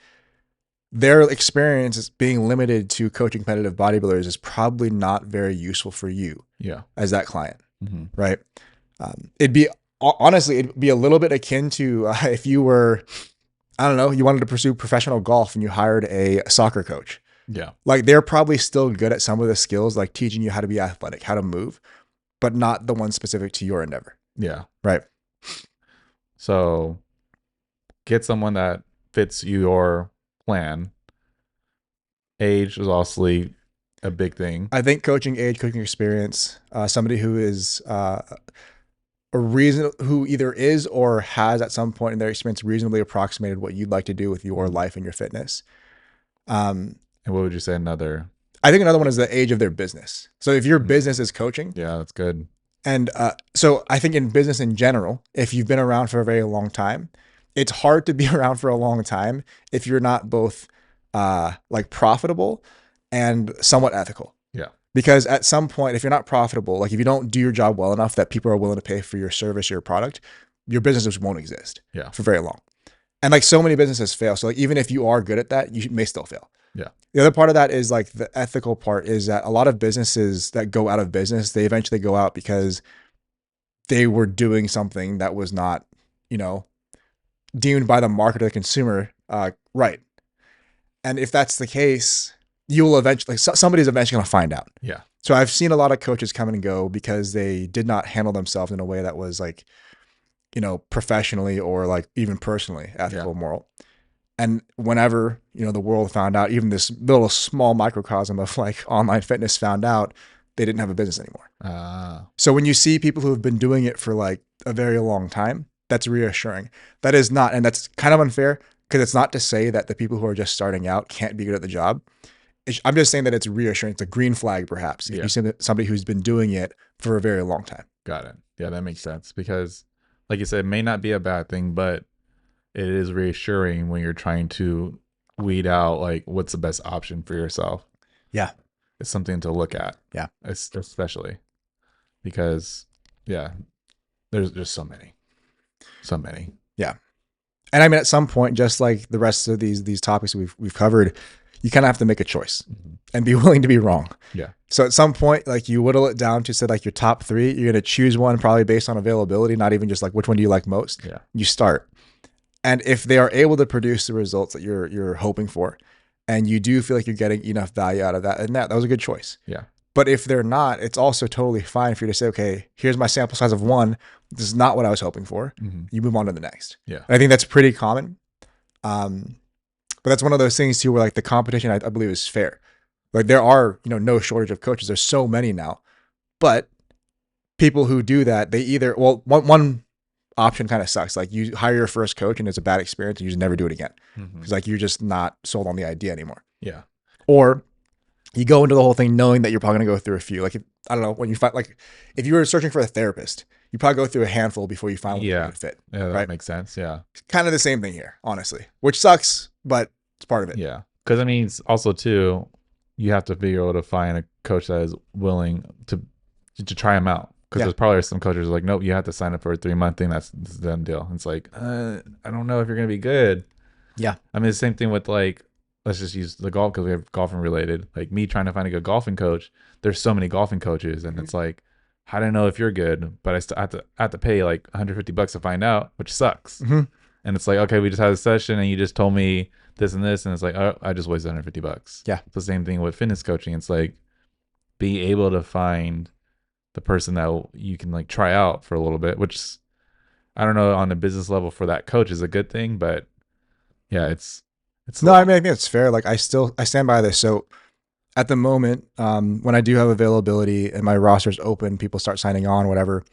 their experience is being limited to coaching competitive bodybuilders is probably not very useful for you Yeah. as that client, Mm-hmm. right? It'd be honestly, it'd be a little bit akin to if you were, I don't know, you wanted to pursue professional golf and you hired a soccer coach. Yeah. Like they're probably still good at some of the skills, like teaching you how to be athletic, how to move, but not the one specific to your endeavor. Yeah. Right. So get someone that fits your plan. Age is also a big thing. I think coaching age, coaching experience, somebody who is who either is or has at some point in their experience reasonably approximated what you'd like to do with your life and your fitness. And what would you say another? I think another one is the age of their business. So if your business is coaching, Yeah, that's good. and so I think in business in general, if you've been around for a very long time, it's hard to be around for a long time if you're not both like profitable and somewhat ethical. Yeah. Because at some point, if you're not profitable, like if you don't do your job well enough that people are willing to pay for your service or your product, your business just won't exist Yeah. for very long. And like so many businesses fail. So like even if you are good at that, you may still fail. Yeah. The other part of that is like the ethical part is that a lot of businesses that go out of business, they eventually go out because they were doing something that was not, deemed by the market or the consumer right. And if that's the case, you will eventually, somebody's eventually going to find out. Yeah. So I've seen a lot of coaches come and go because they did not handle themselves in a way that was like, professionally or like even personally ethical, moral. And whenever, the world found out, even this little small microcosm of like online fitness found out, they didn't have a business anymore. So when you see people who have been doing it for like a very long time, that's reassuring. That is not, and that's kind of unfair because it's not to say that the people who are just starting out can't be good at the job. I'm just saying that it's reassuring. It's a green flag, perhaps, if you see somebody who's been doing it for a very long time. Got it. Yeah, that makes sense because, like you said, it may not be a bad thing, but it is reassuring when you're trying to weed out like what's the best option for yourself. Yeah. It's something to look at. Yeah. Especially because, there's just so many. Yeah. And I mean, at some point, just like the rest of these topics we've covered, you kind of have to make a choice and be willing to be wrong. Yeah. So at some point, like you whittle it down to say like your top 3, you're going to choose one probably based on availability, not even just like which one do you like most. Yeah. You start. And if they are able to produce the results that you're hoping for, and you do feel like you're getting enough value out of that, and that was a good choice. Yeah. But if they're not, it's also totally fine for you to say, okay, here's my sample size of 1. This is not what I was hoping for. You move on to the next. Yeah. And I think that's pretty common. But that's one of those things too, where like the competition, I believe, is fair. Like there are, no shortage of coaches. There's so many now, but people who do that, they either, one option kind of sucks. Like you hire your first coach and it's a bad experience and you just never do it again. Because like you're just not sold on the idea anymore. Yeah. Or you go into the whole thing knowing that you're probably going to go through a few. Like, I don't know, when you find, like, if you were searching for a therapist, you probably go through a handful before you find one that would fit. Yeah, that right? makes sense. Yeah. Kind of the same thing here, honestly, which sucks, but it's part of it. Yeah. Because I mean, also too, you have to be able to find a coach that is willing to try them out. Because there's probably some coaches like, nope, you have to sign up for a 3-month thing. That's the done deal. It's like, I don't know if you're gonna be good. Yeah. I mean, the same thing with like, let's just use the golf because we have golfing related. Like me trying to find a good golfing coach. There's so many golfing coaches, and it's like, I don't know if you're good, but I still have to pay like $150 to find out, which sucks. And it's like, okay, we just had a session, and you just told me this and this, and it's like, oh, I just wasted $150. Yeah. It's the same thing with fitness coaching. It's like being able to find the person that you can like try out for a little bit, which I don't know on the business level for that coach is a good thing, but yeah, it's no, I mean, I think it's fair. Like I stand by this. So at the moment, when I do have availability and my roster's open, people start signing on, whatever,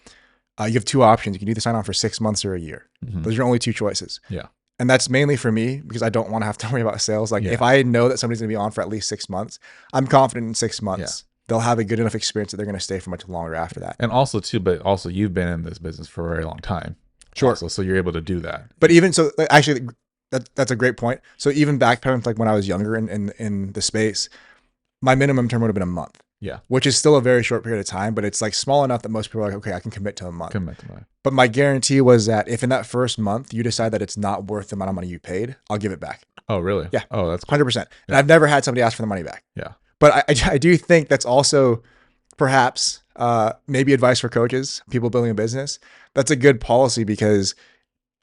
you have 2 options. You can either sign on for 6 months or a year. Those are your only 2 choices. Yeah. And that's mainly for me because I don't want to have to worry about sales. Like if I know that somebody's going to be on for at least 6 months, I'm confident in 6 months. They'll have a good enough experience that they're going to stay for much longer after that. And also too, but also you've been in this business for a very long time. Sure. Also, so you're able to do that. But even so, actually, that's a great point. So even backpedaling, like when I was younger in the space, my minimum term would have been a month. Yeah. which is still a very short period of time, but it's like small enough that most people are like, okay, I can commit to a month. Commit to that. But my guarantee was that if in that first month you decide that it's not worth the amount of money you paid, I'll give it back. Oh, really? Yeah. Oh, that's cool. 100%. And Yeah. I've never had somebody ask for the money back. Yeah. But I do think that's also perhaps maybe advice for coaches, people building a business. That's a good policy because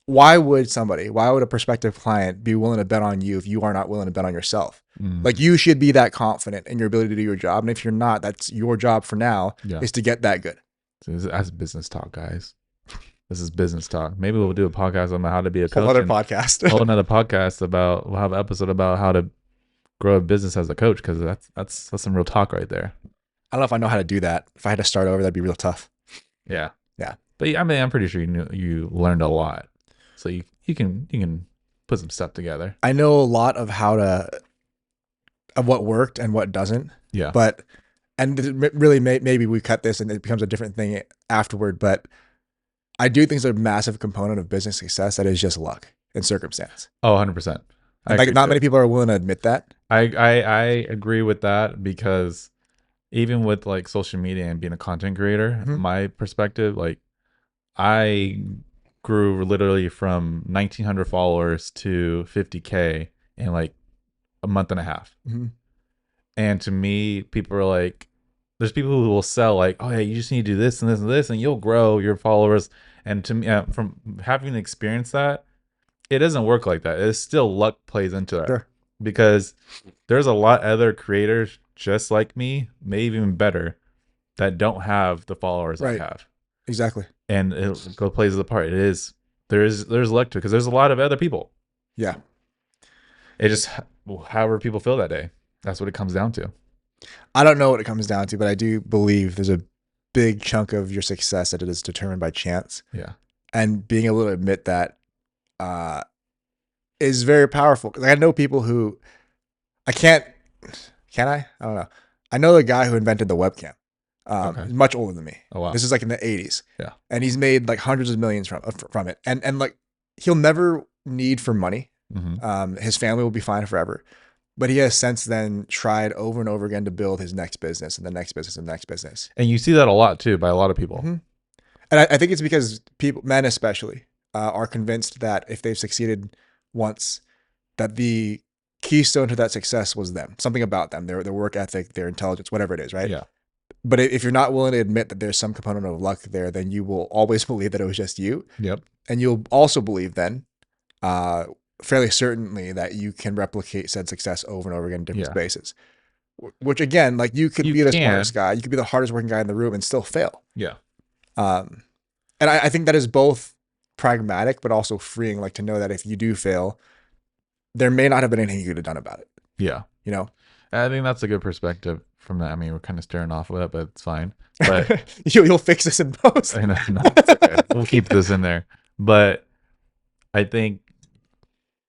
why would a prospective client be willing to bet on you if you are not willing to bet on yourself? Mm. Like you should be that confident in your ability to do your job. And if you're not, that's your job for now Yeah. is to get that good. So that's business talk, guys. This is business talk. Maybe we'll do a podcast on how to be a coach. Whole other and podcast. whole another podcast about, we'll have an episode about how to grow a business as a coach, because that's some real talk right there. I don't know if I know how to do that. If I had to start over, that'd be real tough. Yeah. Yeah. But I mean, I'm pretty sure you learned a lot. So you can put some stuff together. I know a lot of of what worked and what doesn't. Yeah. But really maybe we cut this and it becomes a different thing afterward. But I do think there's a massive component of business success that is just luck and circumstance. Oh, 100%. Like not many people are willing to admit that. I agree with that, because even with like social media and being a content creator, my perspective, like I grew literally from 1,900 followers to 50K in like a month and a half. Mm-hmm. And to me, people are like, there's people who will sell like, oh yeah, you just need to do this and this and this, and you'll grow your followers. And to me, from having experienced that, it doesn't work like that. It's still luck plays into that. Sure. Because there's a lot of other creators just like me, maybe even better, that don't have the followers I have. Exactly. And it plays the part. There's luck to it, because there's a lot of other people. Yeah. It just, however people feel that day, that's what it comes down to. I don't know what it comes down to, but I do believe there's a big chunk of your success that it is determined by chance. Yeah. And being able to admit that is very powerful. Because I know people who can I don't know. I know the guy who invented the webcam. He's much older than me. Oh wow. This is like in the 80s. Yeah. And he's made like hundreds of millions from it. And like he'll never need for money. Mm-hmm. His family will be fine forever. But he has since then tried over and over again to build his next business and the next business and the next business. And you see that a lot too by a lot of people. Mm-hmm. And I think it's because people, men especially, are convinced that if they've succeeded once, that the keystone to that success was them, something about them, their work ethic, their intelligence, whatever it is, right? Yeah. But if you're not willing to admit that there's some component of luck there, then you will always believe that it was just you. Yep. And you'll also believe then, fairly certainly, that you can replicate said success over and over again in different spaces. Which again, like you could be the smartest guy, you could be the hardest working guy in the room and still fail. Yeah. And I think that is both pragmatic, but also freeing, like to know that if you do fail, there may not have been anything you could have done about it. Yeah. You know? I think that's a good perspective from that. I mean, we're kind of staring off with it, but it's fine. But you'll fix this in post. I know, no, it's okay. We'll keep this in there. But I think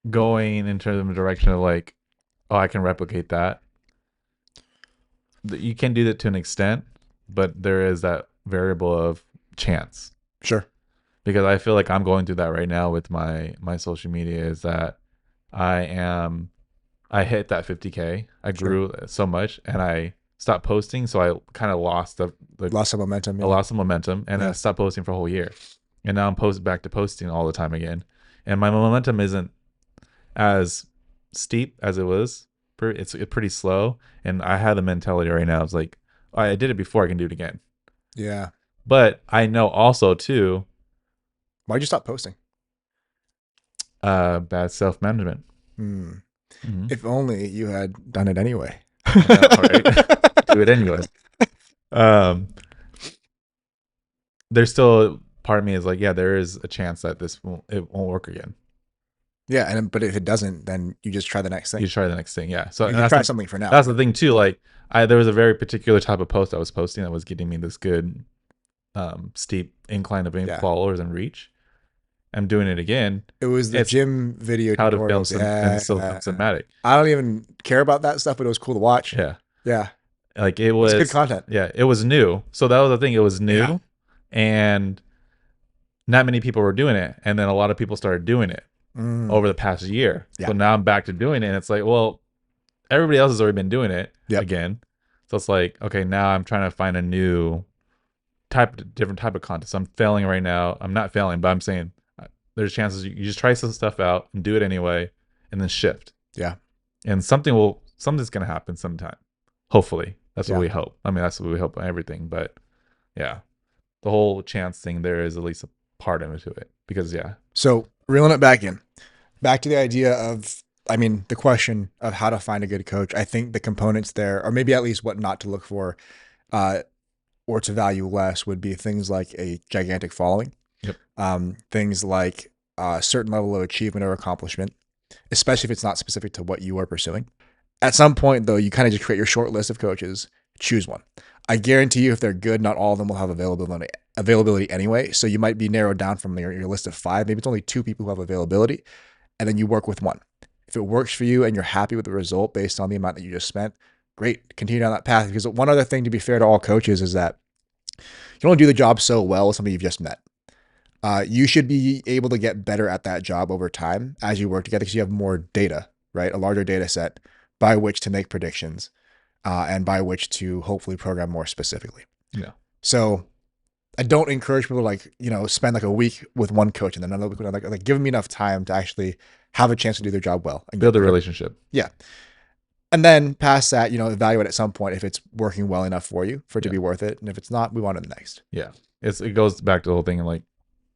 going into the direction of like, oh, I can replicate that. You can do that to an extent, but there is that variable of chance. Sure. Because I feel like I'm going through that right now with my social media, is that I hit that 50K. I grew so much and I stopped posting. So I kind of lost lost some momentum. I lost some momentum and I stopped posting for a whole year. And now I'm back to posting all the time again. And my momentum isn't as steep as it was. It's pretty slow. And I have the mentality right now. It's like, I did it before, I can do it again. Yeah. But I know also too. Why'd you stop posting? Bad self-management. Mm-hmm. If only you had done it anyway. All right. Do it anyway. There's still part of me is like, yeah, there is a chance that it won't work again. Yeah, but if it doesn't, then you just try the next thing. You try the next thing, yeah. So you try something for now. That's the thing too. Like, there was a very particular type of post I was posting that was getting me this good, steep incline of followers and reach. I'm doing it again. It was the gym video how to film tutorials. cinematic. I don't even care about that stuff, but it was cool to watch. Yeah, yeah. Like it was good content. Yeah, it was new. So that was the thing. It was new, and not many people were doing it. And then a lot of people started doing it over the past year. Yeah. So now I'm back to doing it. And it's like, well, everybody else has already been doing it again. So it's like, okay, now I'm trying to find a new different type of contest. I'm failing right now. I'm not failing, but I'm saying there's chances you just try some stuff out and do it anyway, and then shift. Yeah. And something's gonna happen sometime. Hopefully, that's what Yeah. we hope. I mean, that's what we hope on everything. But yeah, the whole chance thing, there is at least a part of it because yeah, So reeling it back to the idea of, I mean, the question of how to find a good coach. I think the components there, or maybe at least what not to look for, uh, or to value less, would be things like a gigantic following. Yep. Things like a certain level of achievement or accomplishment, especially if it's not specific to what you are pursuing. At some point, though, you kind of just create your short list of coaches, choose one. I guarantee you, if they're good, not all of them will have availability anyway. So you might be narrowed down from your list of 5. Maybe it's only 2 people who have availability, and then you work with one. If it works for you and you're happy with the result based on the amount that you just spent, great. Continue down that path. Because one other thing, to be fair to all coaches, is that you don't do the job so well with somebody you've just met. You should be able to get better at that job over time as you work together because you have more data, right? A larger data set by which to make predictions and by which to hopefully program more specifically. Yeah. So I don't encourage people to, like, spend like a week with one coach and then another week with another. Like, give them enough time to actually have a chance to do their job well and build a relationship. Yeah. And then past that, evaluate at some point if it's working well enough for you for it to be worth it. And if it's not, move on to the next. Yeah. It goes back to the whole thing of like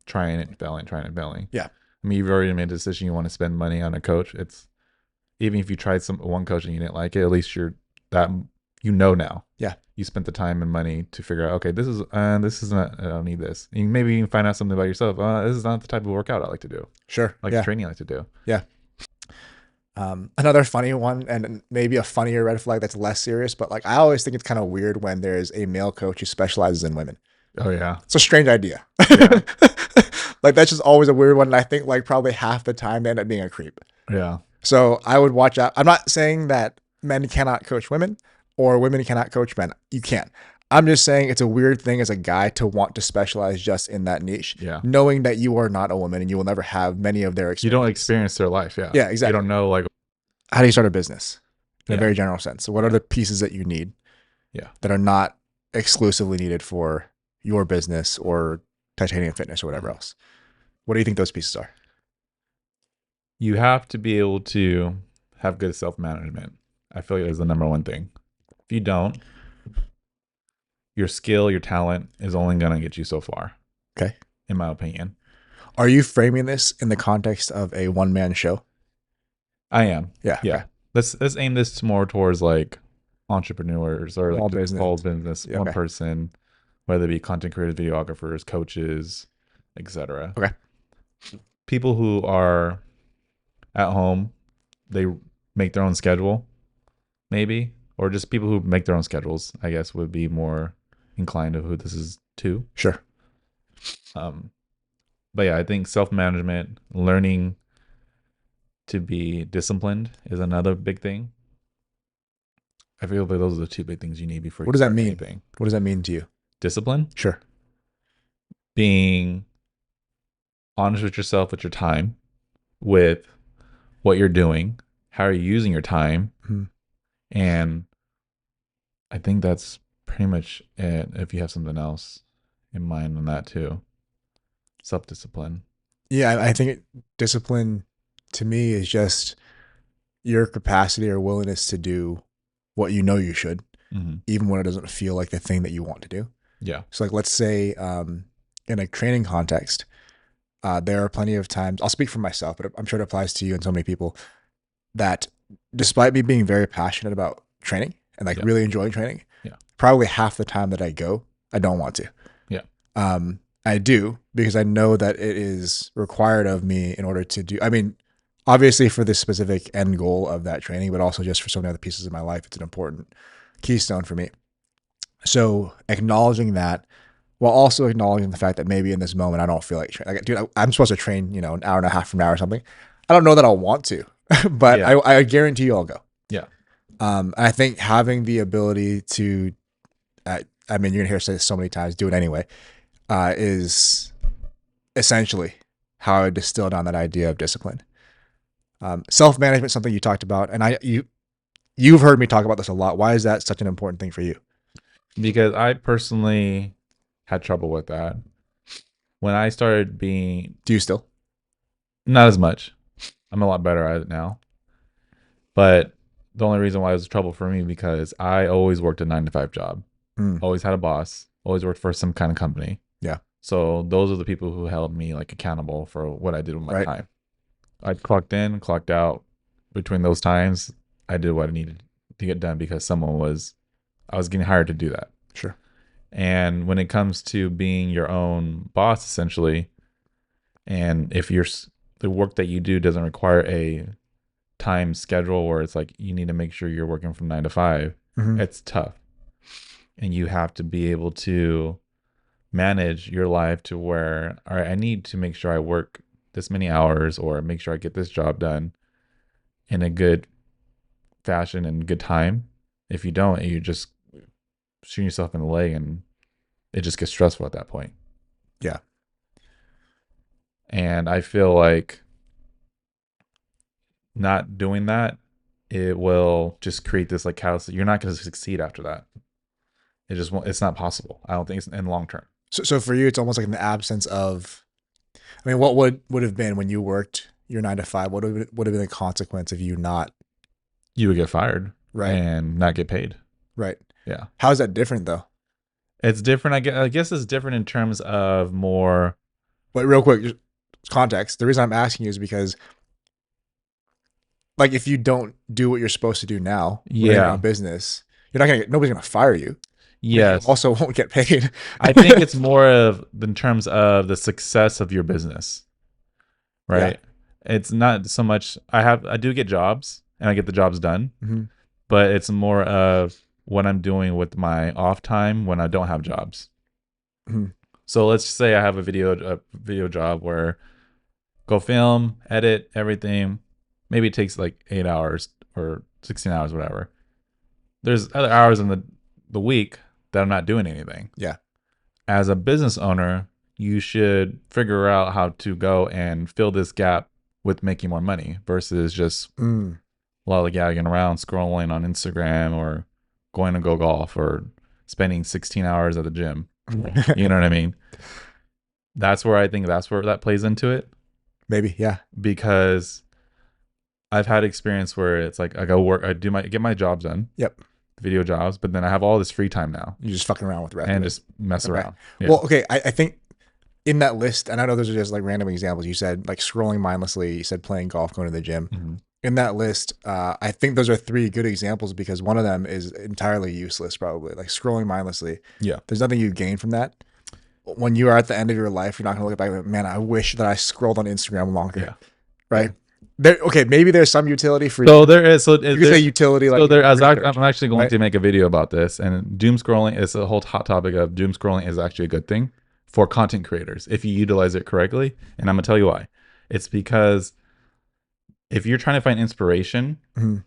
trying it and failing. Yeah. I mean, you've already made a decision you want to spend money on a coach. It's even if you tried one coach and you didn't like it, at least you're that now. Yeah. You spent the time and money to figure out, okay, this is not, I don't need this. And maybe you can find out something about yourself. This is not the type of workout I like to do. Sure. Like the training I like to do. Yeah. Another funny one, and maybe a funnier red flag that's less serious, but like I always think it's kind of weird when there's a male coach who specializes in women. Oh yeah. It's a strange idea. Yeah. Like that's just always a weird one. And I think like probably half the time they end up being a creep. Yeah. So I would watch out. I'm not saying that men cannot coach women or women cannot coach men. You can. I'm just saying it's a weird thing as a guy to want to specialize just in that niche. Yeah. Knowing that you are not a woman and you will never have many of their experiences. You don't experience their life. Yeah. Yeah, exactly. You don't know like how do you start a business in a Yeah. very general sense. So what are the pieces that you need that are not exclusively needed for your business or titanium fitness or whatever else? What do you think those pieces are? you have to be able to have good self-management. I feel like that's the number one thing. If you don't, your skill, your talent is only going to get you so far. Okay. In my opinion. Are you framing this in the context of a one-man show? I am. Yeah. Yeah. Okay. Let's aim this more towards like entrepreneurs or like All business. All business, Yeah, one okay. person, whether it be content creators, videographers, coaches, etc. Okay. People who are at home, they make their own schedule, maybe, or just people who make their own schedules, I guess, would be more inclined of who this is to. Sure. But yeah, I think self-management, learning to be disciplined is another big thing. I feel like those are the 2 big things you need before. What does that mean? Anything. What does that mean to you? Discipline, Sure. being honest with yourself, with your time, with what you're doing, how are you using your time, and I think that's pretty much it. If you have something else in mind on that too, self-discipline. Yeah, I think discipline to me is just your capacity or willingness to do what you know you should, even when it doesn't feel like the thing that you want to do. Yeah. So like, let's say in a training context, there are plenty of times, I'll speak for myself, but I'm sure it applies to you and so many people, that despite me being very passionate about training and like really enjoying training, probably half the time that I go, I don't want to. Yeah. I do because I know that it is required of me in order to do, I mean, obviously for the specific end goal of that training, but also just for so many other pieces of my life, it's an important keystone for me. So acknowledging that while also acknowledging the fact that maybe in this moment, I don't feel like training. Like, dude, I'm supposed to train, an hour and a half from now or something. I don't know that I'll want to, but I guarantee you I'll go. Yeah. I think having the ability to, I mean, you're going to hear us say this so many times, do it anyway, is essentially how I would distill down that idea of discipline. Self-management, something you talked about, and you've heard me talk about this a lot. Why is that such an important thing for you? Because I personally had trouble with that. When I started being, Do you still? not as much. I'm a lot better at it now. But the only reason why it was trouble for me because I always worked a 9 to 5 job. Mm. Always had a boss. Always worked for some kind of company. Yeah. So those are the people who held me like accountable for what I did with my Right. time. I clocked in, clocked out. Between those times, I did what I needed to get done because I was getting hired to do that. Sure. And when it comes to being your own boss, essentially, and if the work that you do doesn't require a time schedule where it's like you need to make sure you're working from 9 to 5, Mhm. it's tough. And you have to be able to manage your life to where, all right, I need to make sure I work this many hours or make sure I get this job done in a good fashion and good time. If you don't, you just shooting yourself in the leg and it just gets stressful at that point. Yeah. And I feel like not doing that, it will just create this like chaos. You're not going to succeed after that. It just won't, it's not possible. I don't think it's in the long term. So for you, it's almost like in the absence of, I mean, what would have been when you worked your 9 to 5? What would have been the consequence of you not? You would get fired Right. and not get paid. Right. Yeah. How is that different though? It's different. I guess it's different in terms of more. But real quick, just context. The reason I'm asking you is because, like, if you don't do what you're supposed to do now, running your Yeah. own business, you're not gonna. Nobody's gonna fire you. Yes. You also won't get paid. I think it's more of in terms of the success of your business, right? It's not so much. I do get jobs and I get the jobs done, Mhm. but it's more of what I'm doing with my off time when I don't have jobs. Mhm. So let's say I have a video job where go film, edit everything. Maybe it takes like 8 hours or 16 hours, whatever. There's other hours in the week that I'm not doing anything. Yeah. As a business owner, you should figure out how to go and fill this gap with making more money versus just Mm. lollygagging around, scrolling on Instagram or going to go golf or spending 16 hours at the gym. You know what I mean? That's where that plays into it Maybe. Yeah. because I've had experience where it's like I go work, get my jobs done. Yep. Video jobs, but then I have all this free time now You're just fucking around with the rest and of it. just mess Okay. around. Yeah. Well, okay. I think in that list, and I know those are just like random examples. You said like scrolling mindlessly. You said playing golf, going to the gym. Mhm. In that list, I think those are 3 good examples because one of them is entirely useless, probably like scrolling mindlessly. Yeah. There's nothing you gain from that. When you are at the end of your life, you're not going to look back and go, man, I wish that I scrolled on Instagram longer. Yeah. Right. There, okay. Maybe there's some utility for So there is. So you could say utility. Like so there. research, I'm actually going right? to make a video about this, and doom scrolling is a whole hot topic of doom scrolling is actually a good thing for content creators if you utilize it correctly. And I'm gonna tell you why. It's because if you're trying to find inspiration Mhm.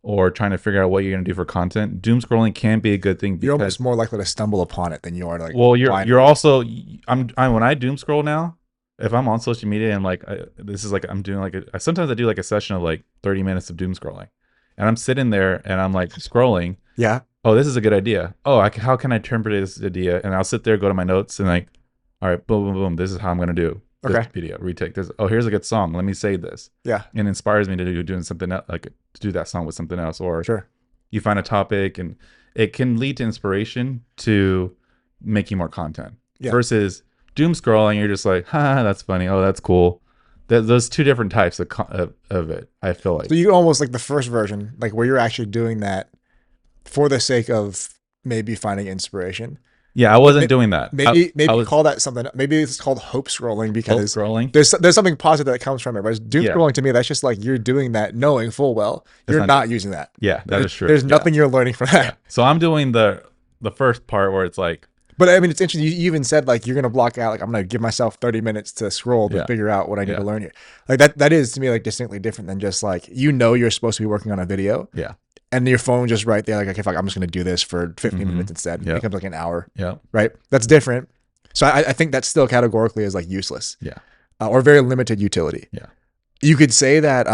or trying to figure out what you're gonna do for content, doom scrolling can be a good thing You're because almost more likely to stumble upon it than you are to like. well, find you're also when I doom scroll now. If I'm on social media and like this is like I'm doing like sometimes I do like a session of like 30 minutes of doom scrolling, and I'm sitting there and I'm like scrolling. Yeah. Oh, this is a good idea. Oh, how can I interpret this idea? And I'll sit there, go to my notes, and like, all right, boom, boom, boom. This is how I'm gonna do this Okay. video. Retake this. Oh, here's a good song. Let me say this. Yeah. And it inspires me to doing something else, like to do that song with something else. Or Sure. you find a topic, and it can lead to inspiration to making more content. Yeah. Versus doom scrolling, you're just like, that's funny. Oh, that's cool. Those 2 different types of it. I feel like. So you almost like the first version, like where you're actually doing that for the sake of maybe finding inspiration. Yeah, I wasn't doing that. Maybe I was call that something. Maybe it's called hope scrolling hope because scrolling. there's something positive that comes from it. But doom Yeah. scrolling to me, that's just like you're doing that knowing full well you're not- not using that. Yeah, that is true. There's Yeah. nothing you're learning from that. Yeah. So I'm doing the first part where it's like, But I mean, it's interesting. You even said like you're gonna block out like I'm gonna give myself 30 minutes to scroll to Yeah. figure out what I need Yeah. to learn here. Like that is to me like distinctly different than just like you're supposed to be working on a video. Yeah. And your phone just right there, like, okay, fuck, I'm just gonna do this for 15 Mhm. minutes instead. It Yeah. becomes like an hour, yeah, right? That's different. So I think that still categorically is like useless. Yeah. Or very limited utility. Yeah. You could say that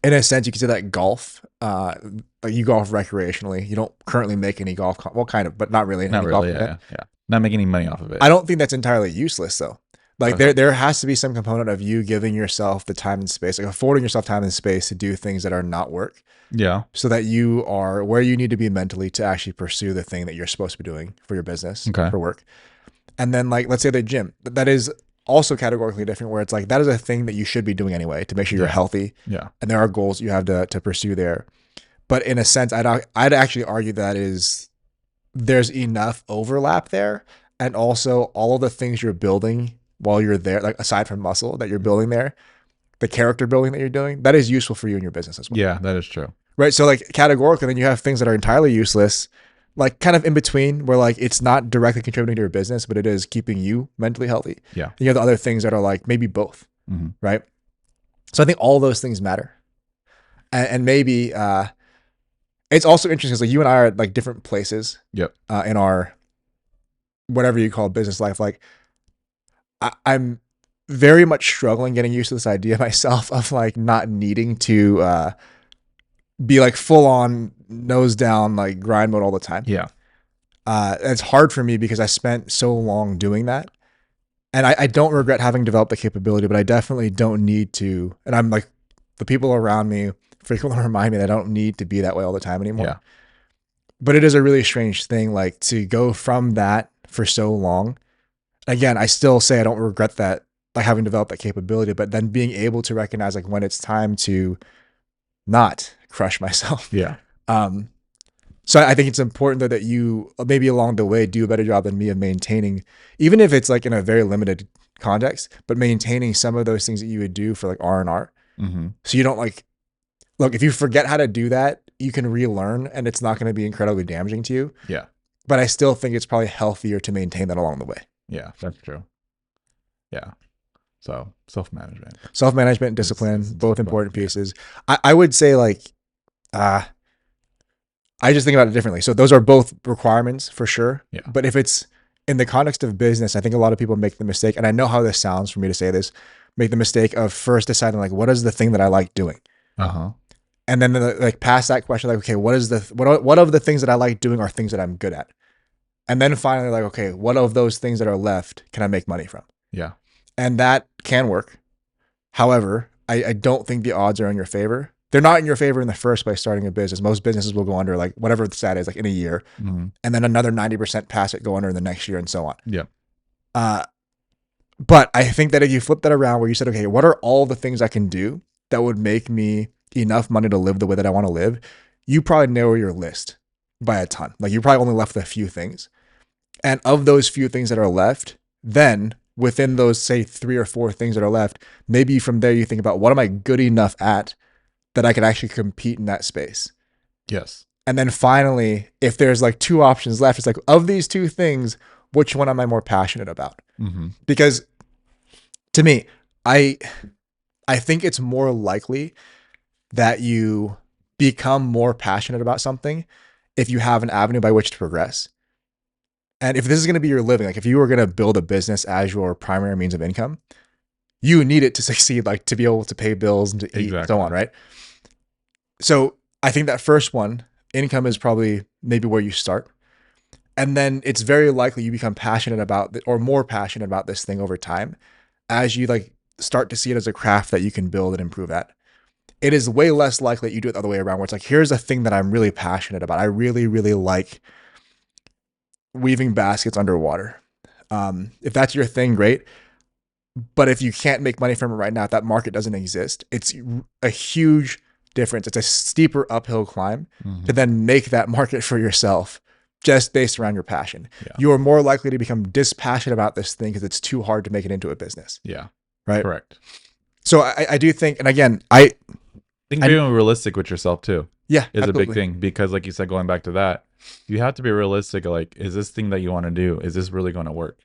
In a sense, you could say that golf, like you golf recreationally. You don't currently make any golf, well, kind of, but not really Not any golf really. content. Yeah. Not making any money off of it. I don't think that's entirely useless though. Like Okay. there has to be some component of you giving yourself the time and space, like affording yourself time and space to do things that are not work, Yeah. so that you are where you need to be mentally to actually pursue the thing that you're supposed to be doing for your business, Okay. for work. And then like let's say the gym, that is also categorically different, where it's like that is a thing that you should be doing anyway to make sure you're Yeah. healthy, Yeah. and there are goals you have to pursue there. But in a sense, I'd actually argue that there's enough overlap there, and also all of the things you're building while you're there, like aside from muscle that you're building there, the character building that you're doing, that is useful for you in your business as well. Yeah, that is true. Right. So like categorically, then you have things that are entirely useless, like kind of in between, where like it's not directly contributing to your business, but it is keeping you mentally healthy. Yeah. And you have the other things that are like maybe both. Mhm. Right. So I think all those things matter. And maybe it's also interesting because like you and I are at like different places Yep. in our whatever you call business life. Like I'm very much struggling getting used to this idea myself of like not needing to be like full on nose down, like grind mode all the time. Yeah. It's hard for me because I spent so long doing that. And I don't regret having developed the capability, but I definitely don't need to. And I'm like, the people around me frequently remind me that I don't need to be that way all the time anymore. Yeah. But it is a really strange thing, like to go from that for so long. Again, I still say I don't regret that, like having developed that capability, but then being able to recognize like when it's time to not crush myself. Yeah. So I think it's important though that you maybe along the way do a better job than me of maintaining, even if it's like in a very limited context, but maintaining some of those things that you would do for like R&R. Mm-hmm. So you don't like, look, if you forget how to do that, you can relearn and it's not going to be incredibly damaging to you. Yeah. But I still think it's probably healthier to maintain that along the way. Yeah, that's true. Yeah. So self-management. Self-management, discipline, It's both important yeah. pieces. I would say like, I just think about it differently. So those are both requirements for sure. Yeah. But if it's in the context of business, I think a lot of people make the mistake, and I know how this sounds for me to say this, make the mistake of first deciding like, what is the thing that I like doing? Uh-huh. And then like past that question, like, okay, what of the things that I like doing are things that I'm good at? And then finally like, okay, what of those things that are left can I make money from? Yeah. And that can work. However, I don't think the odds are in your favor. They're not in your favor in the first place starting a business. Most businesses will go under like whatever the stat is, like in a year. Mm-hmm. And then another 90% pass it, go under in the next year and so on. Yeah. But I think that if you flip that around where you said, okay, what are all the things I can do that would make me enough money to live the way that I want to live? You probably narrow your list by a ton. Like you probably only left a few things. And of those few things that are left, then within those, say, 3 or 4 things that are left, maybe from there you think about what am I good enough at that I could actually compete in that space. Yes. And then finally, if there's like 2 options left, it's like, of these 2 things, which one am I more passionate about? Mm-hmm. Because to me, I think it's more likely that you become more passionate about something if you have an avenue by which to progress. And if this is going to be your living, like if you were going to build a business as your primary means of income, you need it to succeed, like to be able to pay bills and to eat and so on, right? So I think that first one, income, is probably maybe where you start. And then it's very likely you become passionate about or more passionate about this thing over time as you like start to see it as a craft that you can build and improve at. It is way less likely that you do it the other way around, where it's like, here's a thing that I'm really passionate about. I really, really like weaving baskets underwater. If that's your thing, great. But if you can't make money from it right now, if that market doesn't exist, it's a huge difference. It's a steeper uphill climb to then make that market for yourself just based around your passion. Yeah. You are more likely to become dispassionate about this thing because it's too hard to make it into a business. Yeah. Right. Correct. So I do think, and again, I think being realistic with yourself too is absolutely a big thing, because like you said, going back to that, you have to be realistic. Like, is this thing that you want to do, is this really going to work?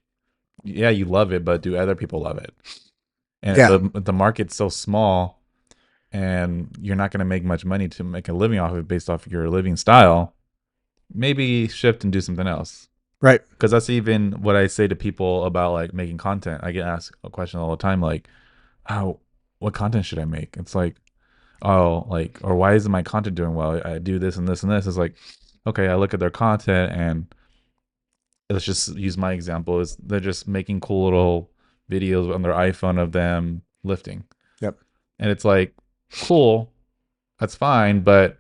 Yeah, you love it, but do other people love it? And if the market's so small and you're not going to make much money to make a living off of it based off your living style, maybe shift and do something else. Right. Because that's even what I say to people about like making content. I get asked a question all the time, like, "Oh, what content should I make?" It's like, oh, like, or why isn't my content doing well? I do this and this and this. It's like, okay, I look at their content and let's just use my example is they're just making cool little videos on their iPhone of them lifting. Yep. And it's like, cool, that's fine, but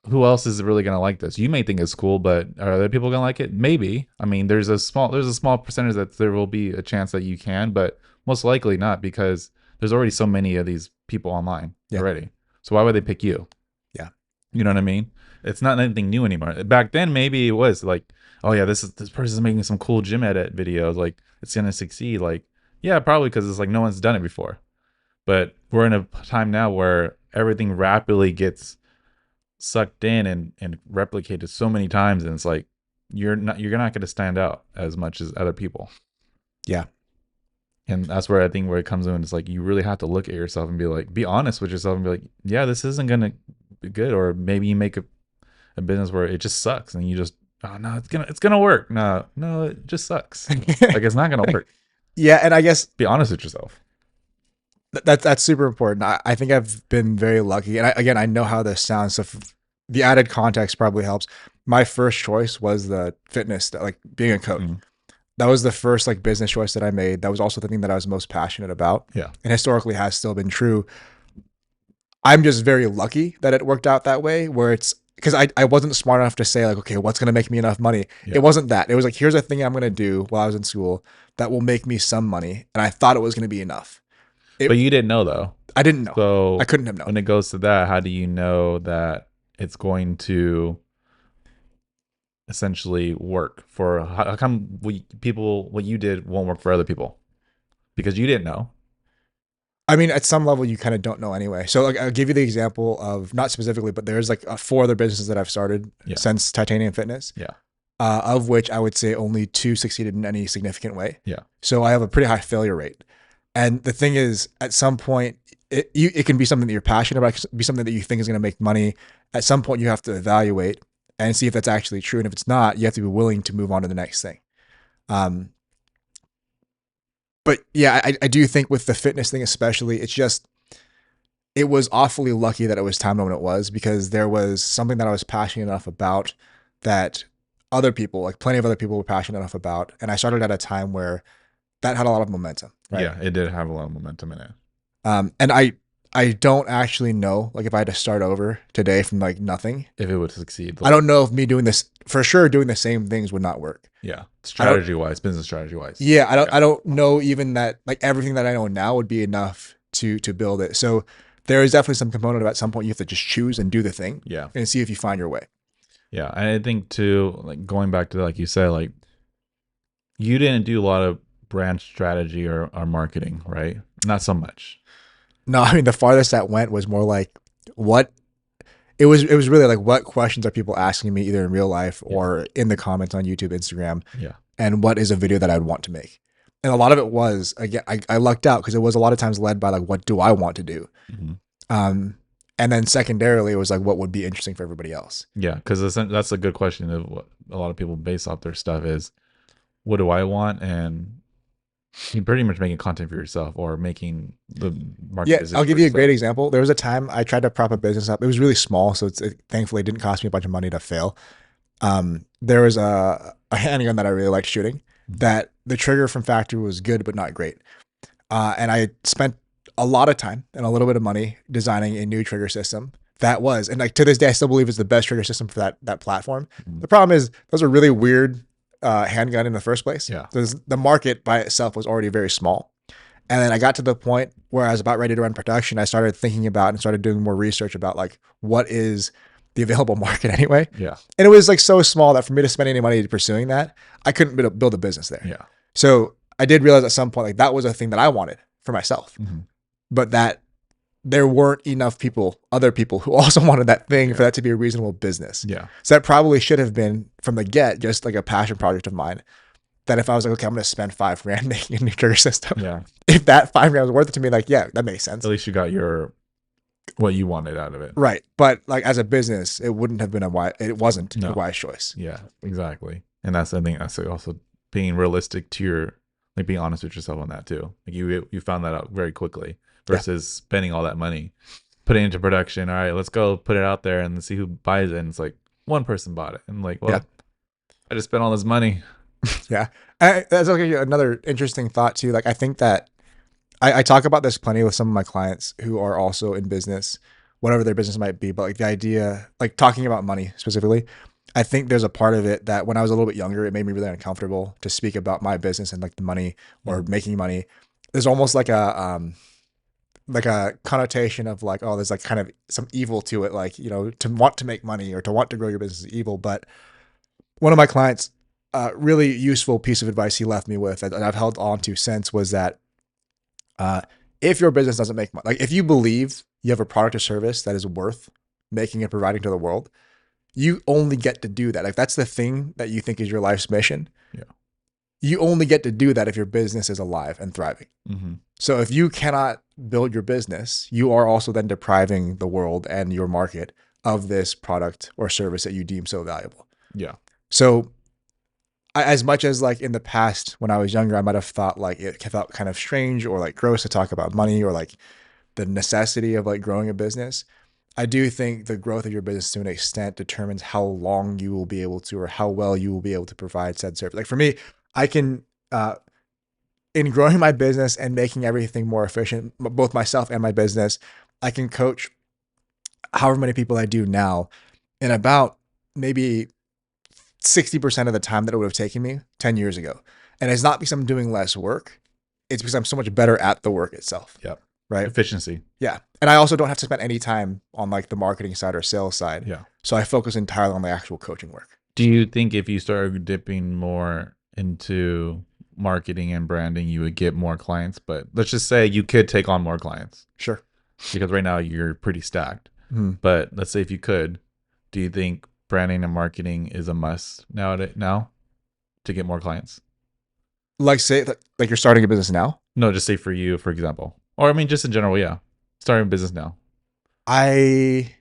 who else is really gonna like this? You may think it's cool, but are other people gonna like it? Maybe. I mean, there's a small percentage that there will be a chance that you can, but most likely not because there's already so many of these people online already. So why would they pick you? Yeah. You know what I mean? It's not anything new anymore. Back then, maybe it was like, oh yeah, this person's making some cool gym edit videos. Like it's gonna succeed. Like yeah, probably because it's like no one's done it before. But we're in a time now where everything rapidly gets sucked in and replicated so many times, and it's like you're not going to stand out as much as other people. Yeah. And that's where I think where it comes in, it's like you really have to look at yourself and be like, be honest with yourself and be like, yeah, this isn't gonna be good. Or maybe you make a business where it just sucks and you just, oh no, it's gonna work. No, it just sucks. Like it's not gonna work. Yeah, and I guess Be honest with yourself. that's super important. I think I've been very lucky, and I know how this sounds. So the added context probably helps. My first choice was the fitness, like being a coach. Mhm. That was the first like business choice that I made. That was also the thing that I was most passionate about. Yeah. And historically has still been true. I'm just very lucky that it worked out that way, where it's because I wasn't smart enough to say like, okay, what's going to make me enough money? Yeah. It wasn't that. It was like, here's a thing I'm going to do while I was in school that will make me some money. And I thought it was going to be enough. But you didn't know though. I didn't know. So I couldn't have known. when it goes to that, how do you know that it's going to essentially work for how come what you did won't work for other people? Because you didn't know. I mean, at some level, you kind of don't know anyway. So like, I'll give you the example of not specifically, but there's like 4 other businesses that I've started since Titanium Fitness. Yeah. Of which I would say only 2 succeeded in any significant way. Yeah. So I have a pretty high failure rate. And the thing is, at some point, it can be something that you're passionate about, it can be something that you think is going to make money. At some point, you have to evaluate and see if that's actually true. And if it's not, you have to be willing to move on to the next thing. But yeah, I do think with the fitness thing especially, it was awfully lucky that it was timed when it was, because there was something that I was passionate enough about that other people, like plenty of other people were passionate enough about. And I started at a time where that had a lot of momentum. Right? Yeah, it did have a lot of momentum in it. And I don't actually know, like if I had to start over today from like nothing, If it would succeed. I don't know if me doing this, for sure doing the same things would not work. Yeah. Strategy wise, business strategy wise. Yeah, I don't know even that like everything that I know now would be enough to build it. So there is definitely some component of at some point you have to just choose and do the thing. Yeah. And see if you find your way. Yeah. And I think too, like going back to like you said, like you didn't do a lot of brand strategy or marketing, right? Not so much. No, I mean the farthest that went was more like it was really like what questions are people asking me either in real life or in the comments on YouTube, Instagram. Yeah. And what is a video that I'd want to make. And a lot of it was, again, I lucked out because it was a lot of times led by like, what do I want to do? Mm-hmm. And then secondarily, it was like, what would be interesting for everybody else? Yeah. Because that's a good question of what a lot of people base off their stuff is, what do I want? And you're pretty much making content for yourself or making the market. Yeah, I'll give you a great example. There was a time I tried to prop a business up. It was really small, so it thankfully didn't cost me a bunch of money to fail. There was a handgun that I really liked shooting that the trigger from factory was good, but not great. And I spent a lot of time and a little bit of money designing a new trigger system that was, and like to this day, I still believe it's the best trigger system for that platform. Mm-hmm. The problem is those are really weird handgun in the first place. Yeah. The market by itself was already very small. And then I got to the point where I was about ready to run production. I started thinking about and started doing more research about like, what is the available market anyway? Yeah. And it was like so small that for me to spend any money pursuing that, I couldn't build a business there. Yeah. So I did realize at some point, like that was a thing that I wanted for myself, but that there weren't enough other people who also wanted that thing for that to be a reasonable business. Yeah. So that probably should have been from the get, just like a passion project of mine. That if I was like, okay, I'm going to spend $5,000 making a new trigger system. Yeah. If that $5,000 was worth it to me, like, yeah, that makes sense. At least you got what you wanted out of it. Right. But like as a business, it wouldn't have been it wasn't a wise choice. Yeah, exactly. And I think that's also being realistic to like being honest with yourself on that too. Like you found that out very quickly versus spending all that money put it into production. All right, let's go put it out there and see who buys it. And it's like one person bought it. And like, well, Yeah. I just spent all this money. Yeah. That's okay. Another interesting thought too. Like I think that I talk about this plenty with some of my clients who are also in business, whatever their business might be. But like the idea, like talking about money specifically, I think there's a part of it that when I was a little bit younger, it made me really uncomfortable to speak about my business and like the money or making money. There's almost like a connotation of like, oh, there's like kind of some evil to it. Like, to want to make money or to want to grow your business is evil. But one of my clients, really useful piece of advice he left me with that I've held on to since was that if your business doesn't make money, like if you believe you have a product or service that is worth making and providing to the world, you only get to do that. Like that's the thing that you think is your life's mission. Yeah. You only get to do that if your business is alive and thriving. Mm-hmm. So if you cannot build your business, you are also then depriving the world and your market of this product or service that you deem so valuable. Yeah. So as much as like in the past when I was younger, I might have thought like it felt kind of strange or like gross to talk about money or like the necessity of like growing a business. I do think the growth of your business to an extent determines how long you will be able to, or how well you will be able to provide said service. Like for me, I can, in growing my business and making everything more efficient, both myself and my business, I can coach however many people I do now in about maybe 60% of the time that it would have taken me 10 years ago. And it's not because I'm doing less work. It's because I'm so much better at the work itself. Yep. Right. Efficiency. Yeah. And I also don't have to spend any time on like the marketing side or sales side. Yeah. So I focus entirely on the actual coaching work. Do you think if you started dipping more into marketing and branding, you would get more clients? But let's just say you could take on more clients. Sure. Because right now you're pretty stacked. Mm-hmm. But let's say if you could, do you think branding and marketing is a must now to get more clients? Like say like you're starting a business now? No, just say for you, for example. Or I mean just in general, yeah. Starting a business now. I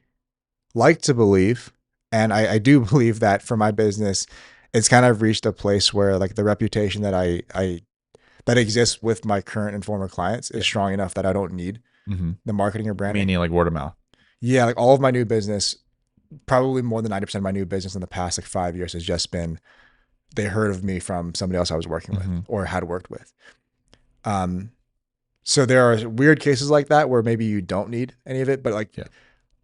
like to believe, and I do believe that for my business, it's kind of reached a place where like the reputation that I that exists with my current and former clients is strong enough that I don't need the marketing or branding. Meaning like word of mouth. Yeah, like all of my new business, probably more than 90% of my new business in the past like 5 years has just been they heard of me from somebody else I was working with or had worked with. So there are weird cases like that where maybe you don't need any of it, but like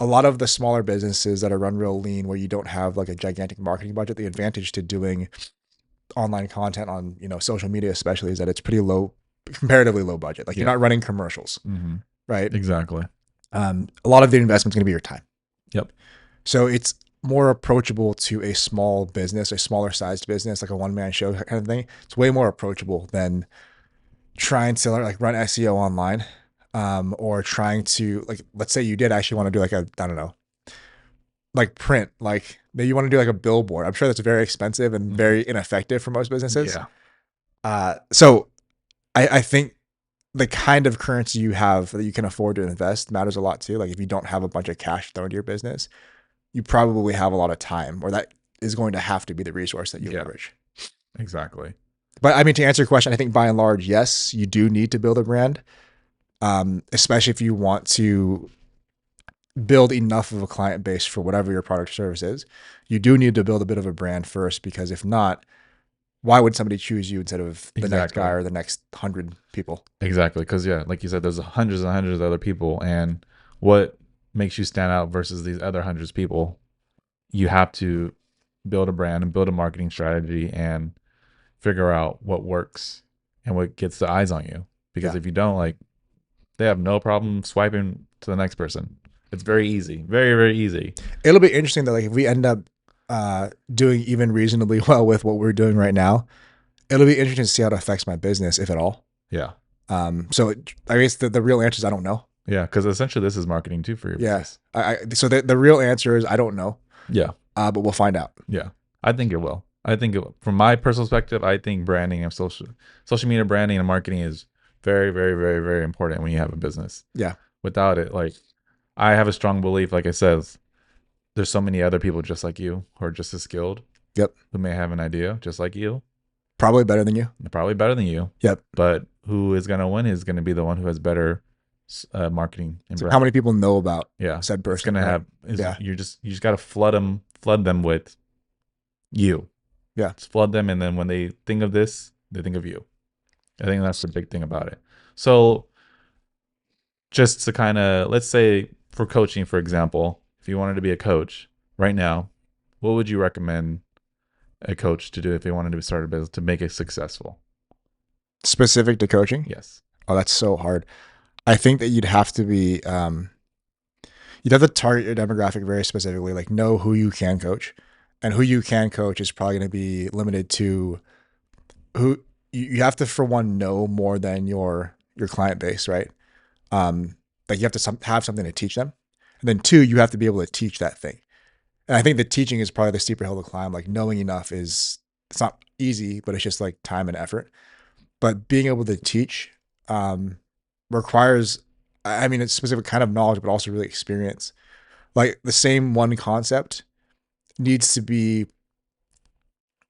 a lot of the smaller businesses that are run real lean where you don't have like a gigantic marketing budget, the advantage to doing online content on, social media especially is that it's pretty low, comparatively low budget. Like you're not running commercials, right? Exactly. A lot of the investment's going to be your time. Yep. So it's more approachable to a small business, a smaller sized business, like a one-man show kind of thing. It's way more approachable than trying to like run SEO online, or trying to like, let's say you did actually want to do like I don't know, like print, like maybe you want to do like a billboard. I'm sure that's very expensive and very ineffective for most businesses. Yeah. So I think the kind of currency you have that you can afford to invest matters a lot too. Like if you don't have a bunch of cash thrown to your business, you probably have a lot of time, or that is going to have to be the resource that you leverage. Exactly. But I mean, to answer your question, I think by and large, yes, you do need to build a brand, especially if you want to build enough of a client base for whatever your product or service is. You do need to build a bit of a brand first, because if not, why would somebody choose you instead of the next guy or the next 100 people? Exactly. Because like you said, there's hundreds and hundreds of other people, and what makes you stand out versus these other hundreds of people? You have to build a brand and build a marketing strategy and figure out what works and what gets the eyes on you. Because if you don't, like, they have no problem swiping to the next person. It's very easy, very, very easy. It'll be interesting that like if we end up doing even reasonably well with what we're doing right now, it'll be interesting to see how it affects my business, if at all. Yeah. So I guess the real answer is I don't know. Yeah, because essentially this is marketing too for your business. So the real answer is I don't know. Yeah. But we'll find out. Yeah. I think it will. From my personal perspective, I think branding and social media branding and marketing is very, very, very, very important when you have a business. Yeah. Without it, like, I have a strong belief, like I said, there's so many other people just like you who are just as skilled. Yep. Who may have an idea just like you. Probably better than you. Probably better than you. Yep. But who is going to win is going to be the one who has better marketing and So how brand. many people know about Yeah, said it's person, gonna right? have is Yeah. you just got to flood them with you. Yeah. Just flood them, and then when they think of this, they think of you. I think that's the big thing about it. So just to kind of, let's say for coaching, for example, if you wanted to be a coach right now, what would you recommend a coach to do if they wanted to start a business to make it successful? Specific to coaching? Yes. Oh, that's so hard. I think that you'd have to be, you'd have to target your demographic very specifically, like know who you can coach. And who you can coach is probably going to be limited to who you have to, for one, know more than your client base, right? Like you have to have something to teach them. And then two, you have to be able to teach that thing. And I think the teaching is probably the steeper hill to climb. Like knowing enough is, it's not easy, but it's just like time and effort. But being able to teach requires, I mean, it's specific kind of knowledge, but also really experience. Like the same one concept needs to be,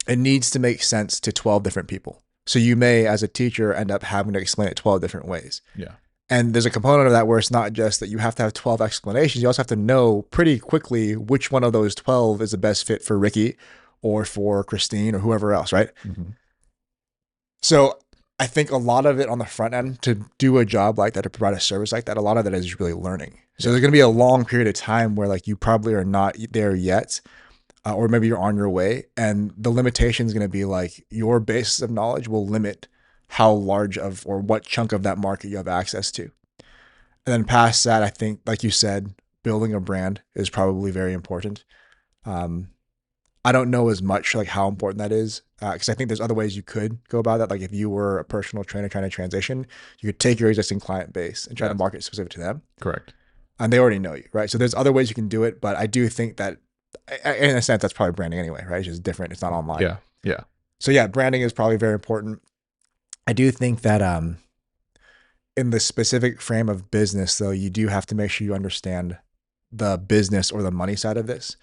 it needs to make sense to 12 different people. So you may, as a teacher, end up having to explain it 12 different ways. Yeah. And there's a component of that where it's not just that you have to have 12 explanations. You also have to know pretty quickly which one of those 12 is the best fit for Ricky or for Christine or whoever else, right? Mm-hmm. So I think a lot of it on the front end to do a job like that, to provide a service like that, a lot of that is really learning. So there's going to be a long period of time where like you probably are not there yet, or maybe you're on your way. And the limitation is going to be like your basis of knowledge will limit how large of or what chunk of that market you have access to. And then past that, I think, like you said, building a brand is probably very important. Um, I don't know as much like how important that is because I think there's other ways you could go about that. Like if you were a personal trainer trying to transition, you could take your existing client base and try to Yes. market specific to them, Correct. and they already know you, right? So there's other ways you can do it, but I do think that, in a sense, that's probably branding anyway, right? It's just different. It's not online. Yeah. Yeah. So yeah, branding is probably very important. I do think that in the specific frame of business, though, you do have to make sure you understand the business or the money side of this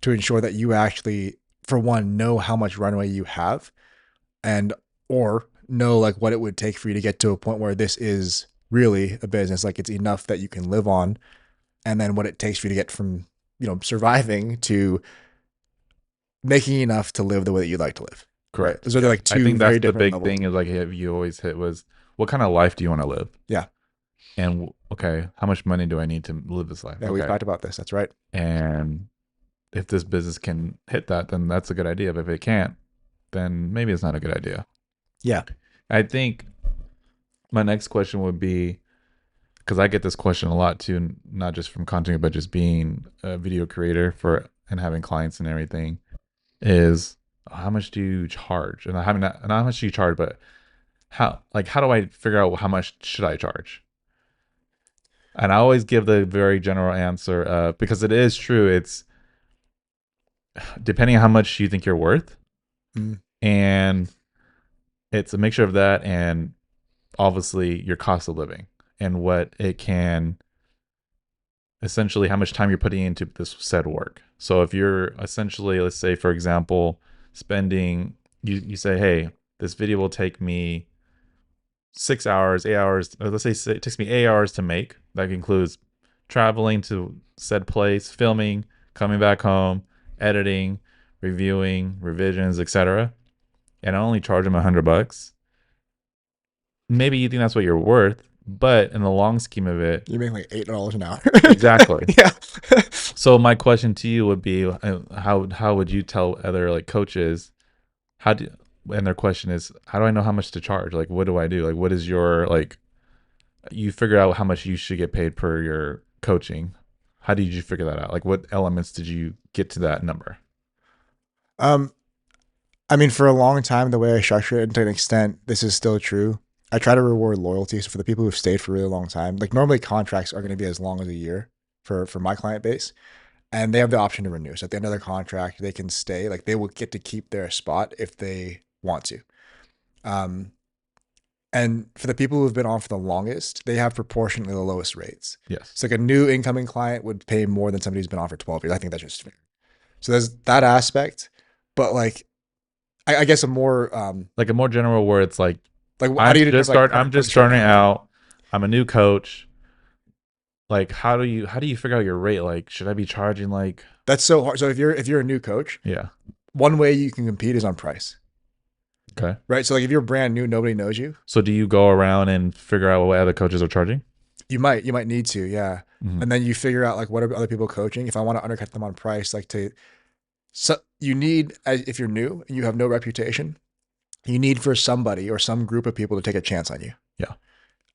to ensure that you actually, for one, know how much runway you have and or know like what it would take for you to get to a point where this is really a business, like it's enough that you can live on, and then what it takes for you to get from, surviving to making enough to live the way that you'd like to live. Correct. Right? Those are like I two think very that's the different big levels. thing is like have you always hit was what kind of life do you want to live? Yeah. And okay, how much money do I need to live this life? Yeah, Okay. we've talked about this. That's right. And if this business can hit that, then that's a good idea. But if it can't, then maybe it's not a good idea. Yeah. I think my next question would be, because I get this question a lot too, not just from content, but just being a video creator for and having clients and everything, is how much do you charge? And I haven't not how much do you charge, but how do I figure out how much should I charge? And I always give the very general answer because it is true. It's depending on how much you think you're worth, Mm. and it's a mixture of that and obviously your cost of living and what it can essentially how much time you're putting into this said work. So if you're essentially, let's say for example, spending you say, hey, this video will take me 6 hours, 8 hours, or let's say it takes me 8 hours to make. That includes traveling to said place, filming, coming back home, editing, reviewing, revisions, etc. And I only charge them $100. Maybe you think that's what you're worth, but in the long scheme of it, You make like $8 an hour. exactly. Yeah. So my question to you would be, how would you tell other like coaches how do and their question is, how do I know how much to charge? Like, what do I do? Like, what is your like? You figure out how much you should get paid per your coaching. How did you figure that out? Like, what elements did you get to that number? Um, I mean, for a long time, the way I structure it, and to an extent, this is still true. I try to reward loyalty. So for the people who've stayed for a really long time, like normally contracts are going to be as long as a year for my client base, and they have the option to renew. So at the end of their contract, they can stay. Like they will get to keep their spot if they want to. Um, and for the people who have been on for the longest, they have proportionately the lowest rates. Yes. So like a new incoming client would pay more than somebody who's been on for 12 years. I think that's just fair. So there's that aspect, but like I guess a more Like a more general where it's like how do you determine like I'm just starting out. I'm a new coach. Like how do you figure out your rate? Like should I be charging like That's so hard. So if you're a new coach, yeah. one way you can compete is on price, Okay. right? So like if you're brand new, nobody knows you. So do you go around and figure out what other coaches are charging? You might need to, yeah. Mm-hmm. And then you figure out like what are other people coaching. If I want to undercut them on price, like to so you need if you're new and you have no reputation, you need for somebody or some group of people to take a chance on you. Yeah.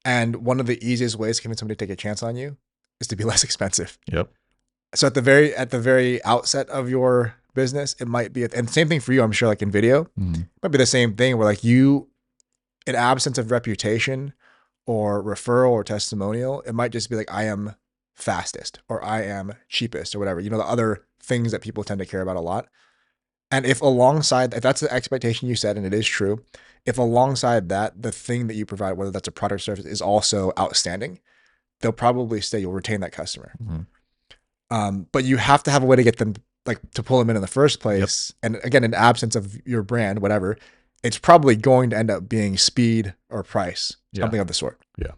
And one of the easiest ways to convince somebody to take a chance on you is to be less expensive. Yep. So at the very outset of your business, it might be, and same thing for you, I'm sure, like in video, Mm-hmm. it might be the same thing where like you, in absence of reputation or referral or testimonial, it might just be like, I am fastest or I am cheapest or whatever, the other things that people tend to care about a lot. And if that's the expectation you set, and it is true, if alongside that, the thing that you provide, whether that's a product or service, is also outstanding, they'll probably stay. You'll retain that customer. Mm-hmm. But you have to have a way to get them, like to pull them in the first place. Yep. And again, in absence of your brand, whatever, it's probably going to end up being speed or price, something of the sort. Yeah.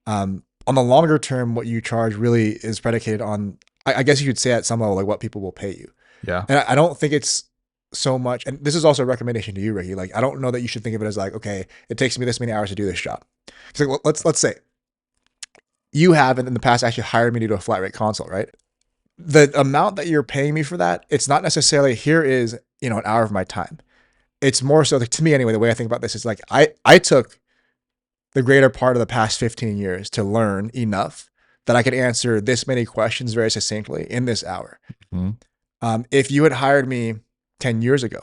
On the longer term, what you charge really is predicated on, I guess you could say at some level, like what people will pay you. Yeah. And I don't think it's so much, and this is also a recommendation to you, Ricky. Like, I don't know that you should think of it as like, okay, it takes me this many hours to do this job. Because like, let's say you have in the past actually hired me to do a flat rate consult, right? The amount that you're paying me for that, it's not necessarily here is, an hour of my time. It's more so, like, to me anyway, the way I think about this is like, I took the greater part of the past 15 years to learn enough that I could answer this many questions very succinctly in this hour. Mm-hmm. If you had hired me 10 years ago,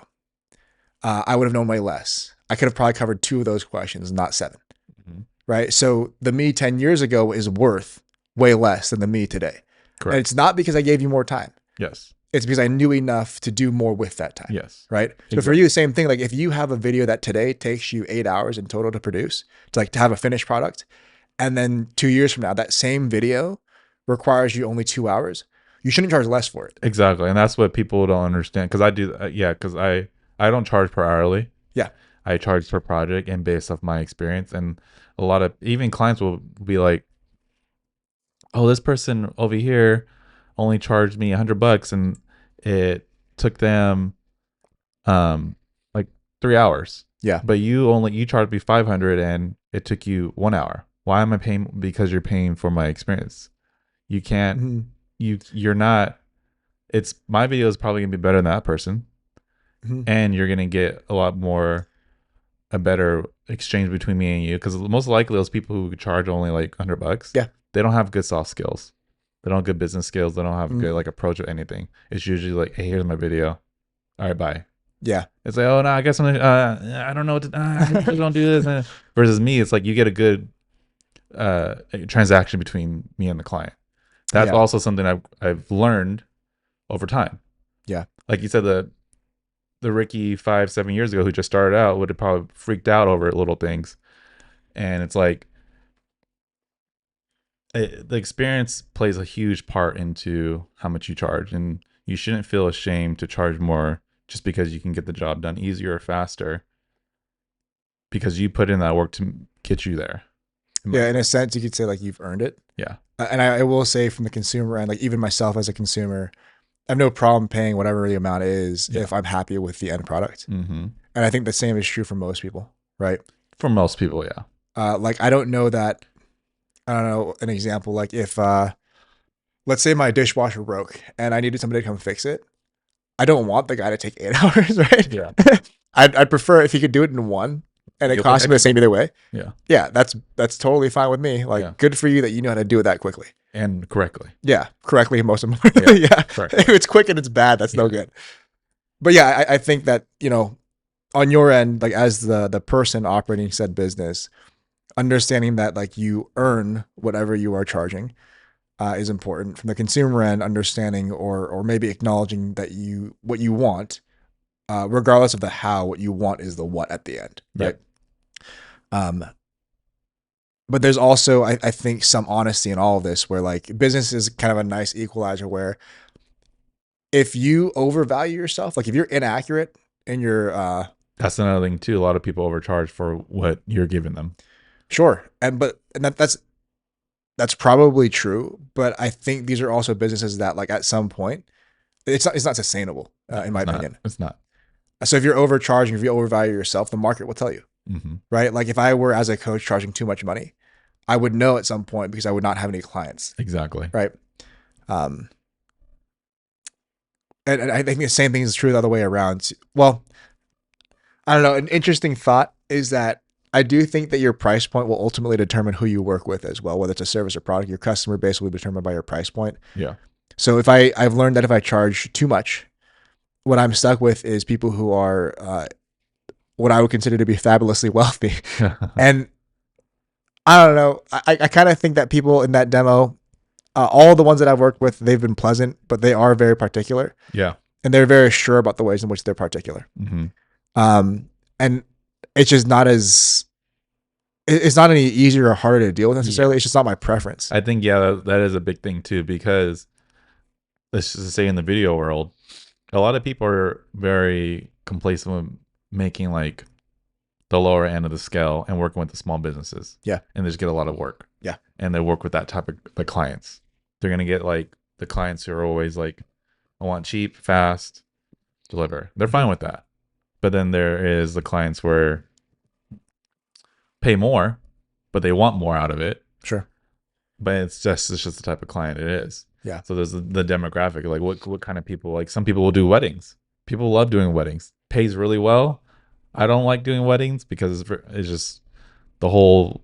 I would have known way less. I could have probably covered 2 of those questions, not 7. Mm-hmm. Right? So the me 10 years ago is worth way less than the me today. Correct. And it's not because I gave you more time. Yes. It's because I knew enough to do more with that time. Yes. Right? So Exactly. for you, the same thing. Like if you have a video that today takes you 8 hours in total to produce, to have a finished product, and then 2 years from now, that same video requires you only 2 hours, you shouldn't charge less for it. Exactly. And that's what people don't understand. Cause I do, cause I don't charge per hourly. Yeah. I charge per project and based off my experience. And a lot of even clients will be like, oh, this person over here only charged me $100 and it took them like 3 hours. Yeah. But you charged me 500 and it took you 1 hour. Why am I paying? Because you're paying for my experience. You can't, Mm-hmm. you're not, it's my video is probably gonna be better than that person. Mm-hmm. And you're gonna get a better exchange between me and you. Because most likely those people who charge only like $100, yeah, they don't have good soft skills. They don't have good business skills. They don't have good like approach or anything. It's usually like, hey, here's my video. All right, bye. Yeah. It's like, oh no, I guess I don't know what to. I don't do this. Versus me, it's like you get a good transaction between me and the client. That's also something I've learned over time. Yeah. Like you said, the Ricky 5-7 years ago who just started out would have probably freaked out over little things. And it's like the experience plays a huge part into how much you charge. And you shouldn't feel ashamed to charge more just because you can get the job done easier or faster because you put in that work to get you there. Yeah, in a sense, you could say like you've earned it. Yeah. And I will say from the consumer end, like even myself as a consumer, I have no problem paying whatever the amount is if I'm happy with the end product. Mm-hmm. And I think the same is true for most people, right? For most people, yeah. Like I don't know an example, like if, let's say my dishwasher broke and I needed somebody to come fix it. I don't want the guy to take 8 hours, right? Yeah. I'd prefer if he could do it in 1 and it costs me the same either way. Yeah. Yeah, that's totally fine with me. Like good for you that you know how to do it that quickly. And correctly. Yeah, correctly most importantly. Yeah. If it's quick and it's bad, that's no good. But yeah, I think that, on your end, like as the person operating said business, understanding that like you earn whatever you are charging is important. From the consumer end, understanding or maybe acknowledging that what you want, regardless of the how, what you want is the what at the end, right? But there's also, I think, some honesty in all of this where like business is kind of a nice equalizer where if you overvalue yourself, like if you're inaccurate in your... that's another thing too. A lot of people overcharge for what you're giving them. Sure. And that's That's probably true, but I think these are also businesses that, like, at some point, it's not sustainable, No, in my it's not. opinion. It's not. So if you're overcharging, if you overvalue yourself, the market will tell you, Mm-hmm. right? Like if I were as a coach charging too much money, I would know at some point because I would not have any clients, Exactly. right? Um, and I think the same thing is true the other way around. Well, I don't know. An interesting thought is that I do think that your price point will ultimately determine who you work with as well, whether it's a service or product. Your customer base will be determined by your price point. Yeah. So if I've learned that if I charge too much, what I'm stuck with is people who are what I would consider to be fabulously wealthy. And I don't know. I kind of think that people in that demo, all the ones that I've worked with, they've been pleasant, but they are very particular Yeah. and they're very sure about the ways in which they're particular. Mm-hmm. And it's just not as, it's not any easier or harder to deal with necessarily. Yeah. It's just not my preference. I think that is a big thing too, because let's just say in the video world, a lot of people are very complacent with making like the lower end of the scale and working with the small businesses. Yeah. And they just get a lot of work. Yeah. And they work with that type of the clients. They're gonna get like the clients who are always like, I want cheap, fast, deliver. They're fine with that. But then there is the clients where pay more, but they want more out of it. Sure. But it's just the type of client it is. Yeah. So there's the demographic, like what kind of people, like some people will do weddings. People love doing weddings. Pays really well. I don't like doing weddings because it's just the whole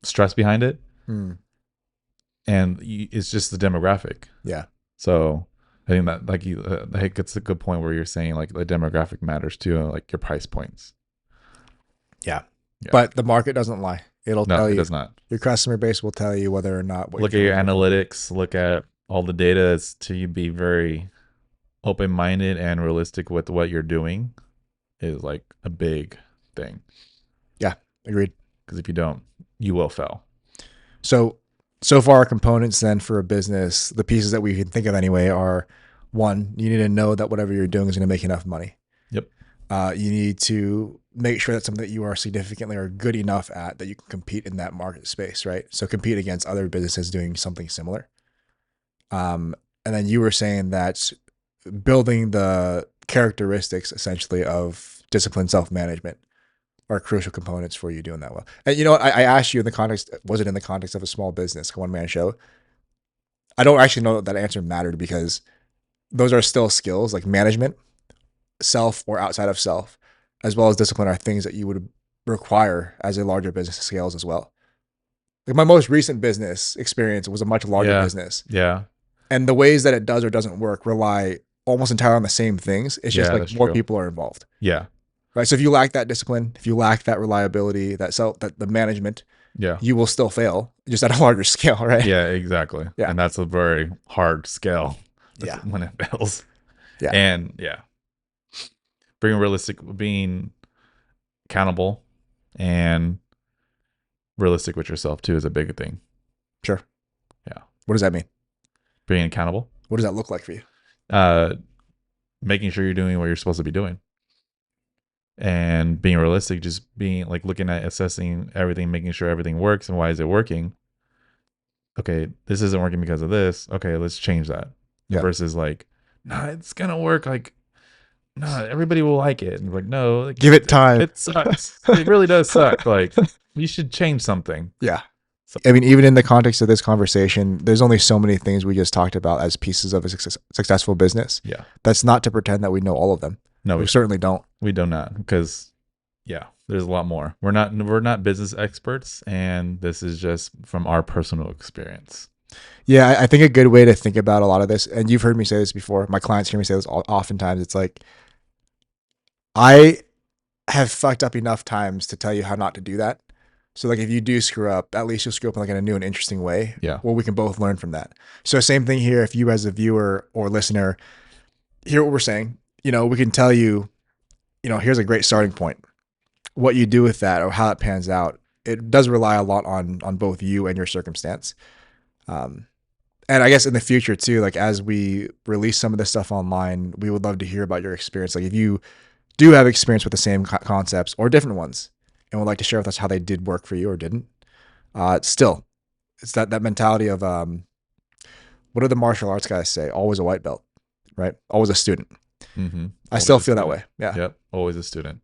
stress behind it. And it's just the demographic. Yeah. So I think that like I think it's a good point where you're saying like the demographic matters too, like your price points. Yeah. Yeah. But the market doesn't lie. It'll No, tell it you. does not. Your customer base will tell you whether or not. Look at your analytics. Look at all the data. It's to be very open-minded and realistic with what you're doing is like a big thing. Yeah, agreed. Because if you don't, you will fail. So far, our components then for a business, the pieces that we can think of anyway, are one, you need to know that whatever you're doing is going to make enough money. Yep. You need to make sure that's something that you are significantly or good enough at that you can compete in that market space, right? So compete against other businesses doing something similar. And then you were saying that building the characteristics essentially of disciplined self-management are crucial components for you doing that well. And you know what? I asked you in the context, was it in the context of a small business, one-man show? I don't actually know that answer mattered because those are still skills like management, self or outside of self, as well as discipline are things that you would require as a larger business scales as well. Like my most recent business experience was a much larger business. Yeah. And the ways that it does or doesn't work rely almost entirely on the same things. It's just like that's more true. people are involved. Yeah. Right. So if you lack that discipline, if you lack that reliability, that the management, Yeah. you will still fail just at a larger scale, right? Yeah, exactly. Yeah. And that's a very hard scale. Yeah. When it fails. Yeah. And yeah. Being accountable and realistic with yourself too is a big thing. Sure. Yeah. What does that mean? Being accountable. What does that look like for you? Making sure you're doing what you're supposed to be doing. And being realistic, just being like looking at assessing everything, making sure everything works and why is it working? Okay, this isn't working because of this. Okay, let's change that. Yeah. Versus like, nah, it's gonna work. Like, nah, everybody will like it. And like, no, like, Give it time. It sucks. It really does suck. Like, you should change something. Yeah. I mean, even in the context of this conversation, there's only so many things we just talked about as pieces of a successful business. Yeah. That's not to pretend that we know all of them. No, we certainly don't. We do not, because yeah, there's a lot more. We're not business experts, and this is just from our personal experience. Yeah, I think a good way to think about a lot of this, and you've heard me say this before, my clients hear me say this oftentimes, it's like, I have fucked up enough times to tell you how not to do that. So like if you do screw up, at least you'll screw up in like in a new and interesting way. Yeah. Well, we can both learn from that. So same thing here. If you as a viewer or listener hear what we're saying, we can tell you, here's a great starting point. What you do with that or how it pans out, it does rely a lot on both you and your circumstance. And I guess in the future too, like as we release some of this stuff online, we would love to hear about your experience. Like if you do have experience with the same concepts or different ones and would like to share with us how they did work for you or didn't, still it's that mentality of what do the martial arts guys say? Always a white belt, right? Always a student. Mm-hmm. I still feel that way. Yeah. Yep. Always a student.